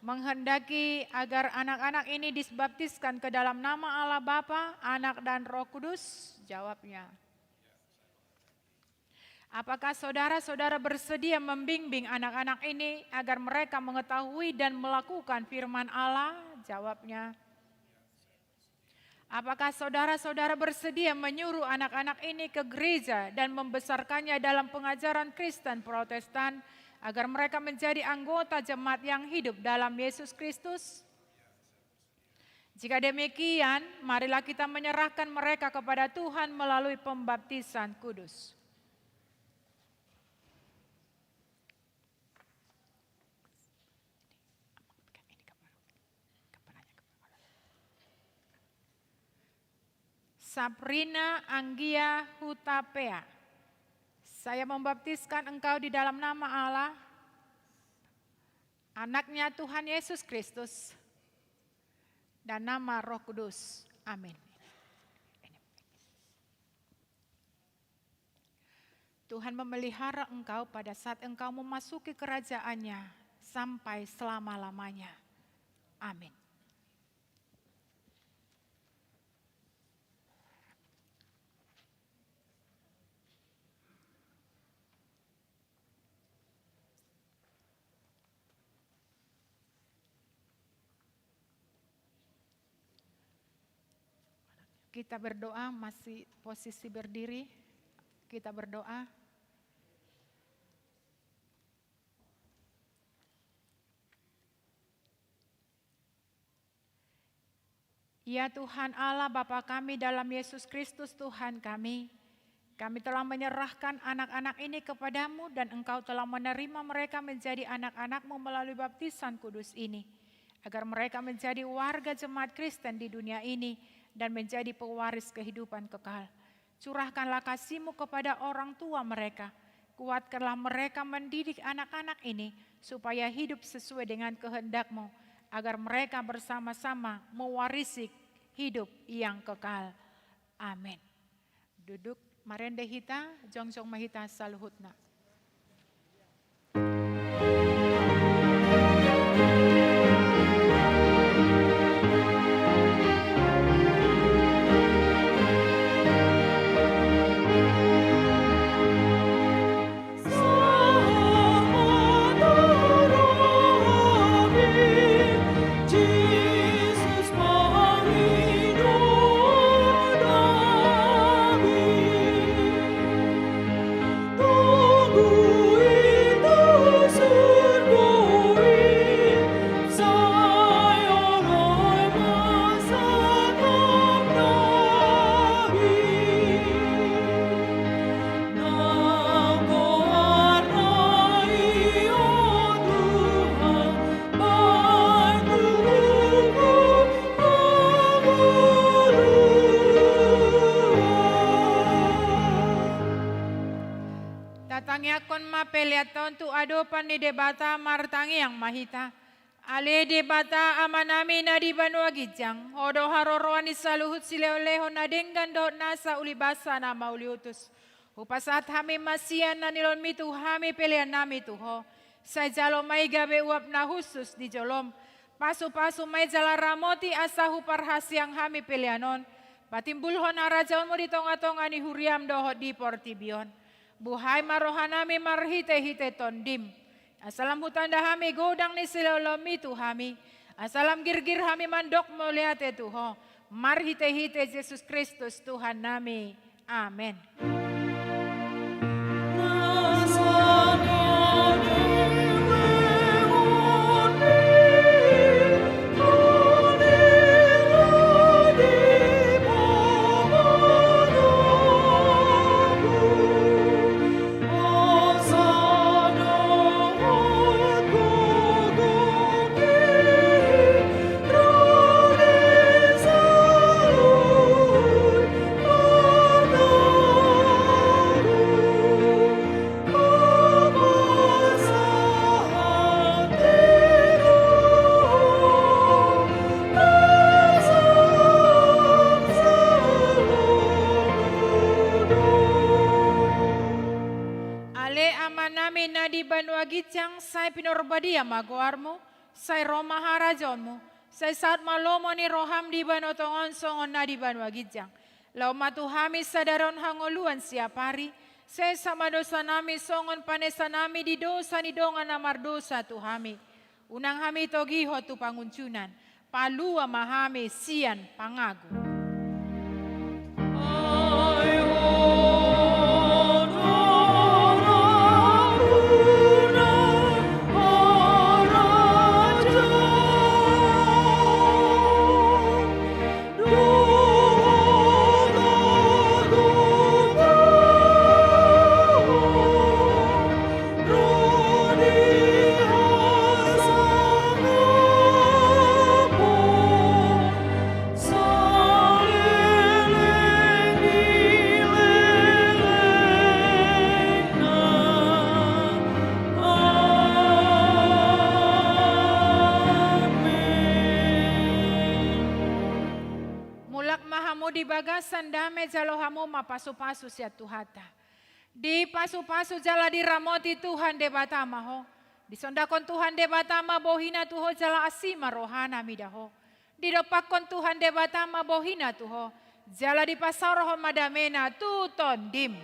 menghendaki agar anak-anak ini disbaptiskan ke dalam nama Allah Bapa, Anak dan Roh Kudus? Jawabnya. Apakah saudara-saudara bersedia membimbing anak-anak ini agar mereka mengetahui dan melakukan firman Allah? Jawabnya. Apakah saudara-saudara bersedia menyuruh anak-anak ini ke gereja dan membesarkannya dalam pengajaran Kristen Protestan agar mereka menjadi anggota jemaat yang hidup dalam Yesus Kristus? Jika demikian, marilah kita menyerahkan mereka kepada Tuhan melalui pembaptisan kudus. Sabrina Anggia Hutapea, saya membaptiskan engkau di dalam nama Allah, anaknya Tuhan Yesus Kristus, dan nama Roh Kudus. Amin. Tuhan memelihara engkau pada saat engkau memasuki kerajaannya sampai selama-lamanya. Amin. Kita berdoa, masih posisi berdiri. Kita berdoa. Ya Tuhan Allah Bapa kami dalam Yesus Kristus Tuhan kami telah menyerahkan anak-anak ini kepadamu dan Engkau telah menerima mereka menjadi anak-anak-Mu melalui baptisan kudus ini, agar mereka menjadi warga jemaat Kristen di dunia ini dan menjadi pewaris kehidupan kekal. Curahkanlah kasih-Mu kepada orang tua mereka, kuatkanlah mereka mendidik anak-anak ini supaya hidup sesuai dengan kehendak-Mu, agar mereka bersama-sama mewarisi hidup yang kekal. Amin. Duduk marende hita, jongjong mahita saluhutna. Peliaton tu adopan ni debata martangi yang mahita. Ale debata amanami na di banua gijang. Hodo haroroani saluhut sileoleho na denggan dohot nasa ulibasa na mauliutus. Upasat hami masian na nilon mitu hami pelian nami tuho. Sa jalo may gabe uap na husus di jolom. Pasu-pasu may jala ramoti asahu parhasyang hami pelianon. Patimbulhon arajaon mo di tonga-tonga ni huriam dohot di portibion. Buhay marohanami marhite-hite tondim. Asalam hutanda hami godang ni silolomi tu hami. Asalam girgir hami mandok meliate tuho. Marhite-hite Yesus Kristus Tuhan nami. Amin. Gijang sai pinorbadia magoarmu, sai Roma harajonmu, sai saat malomo ni roham di banotongon songon na di banua gijang. Lau matu hami sadaron hangoluan siap hari, sai sama dosa nami songon panesa nami di dosa ni dongan namar dosa tu hami. Unang hami togiho tu panguncunan, palua mahami sian pangagu. So mau di bagasan dame jalohamu ma pasu-pasu sia Tuhata. Di pasu-pasu jala diramoti Tuhan debatama ho. Disondakon Tuhan debatama bohina tuho jala asima rohana midaho. Didopakon Tuhan debatama bohina tuho. Jala di pasaroho madamena tuton dim.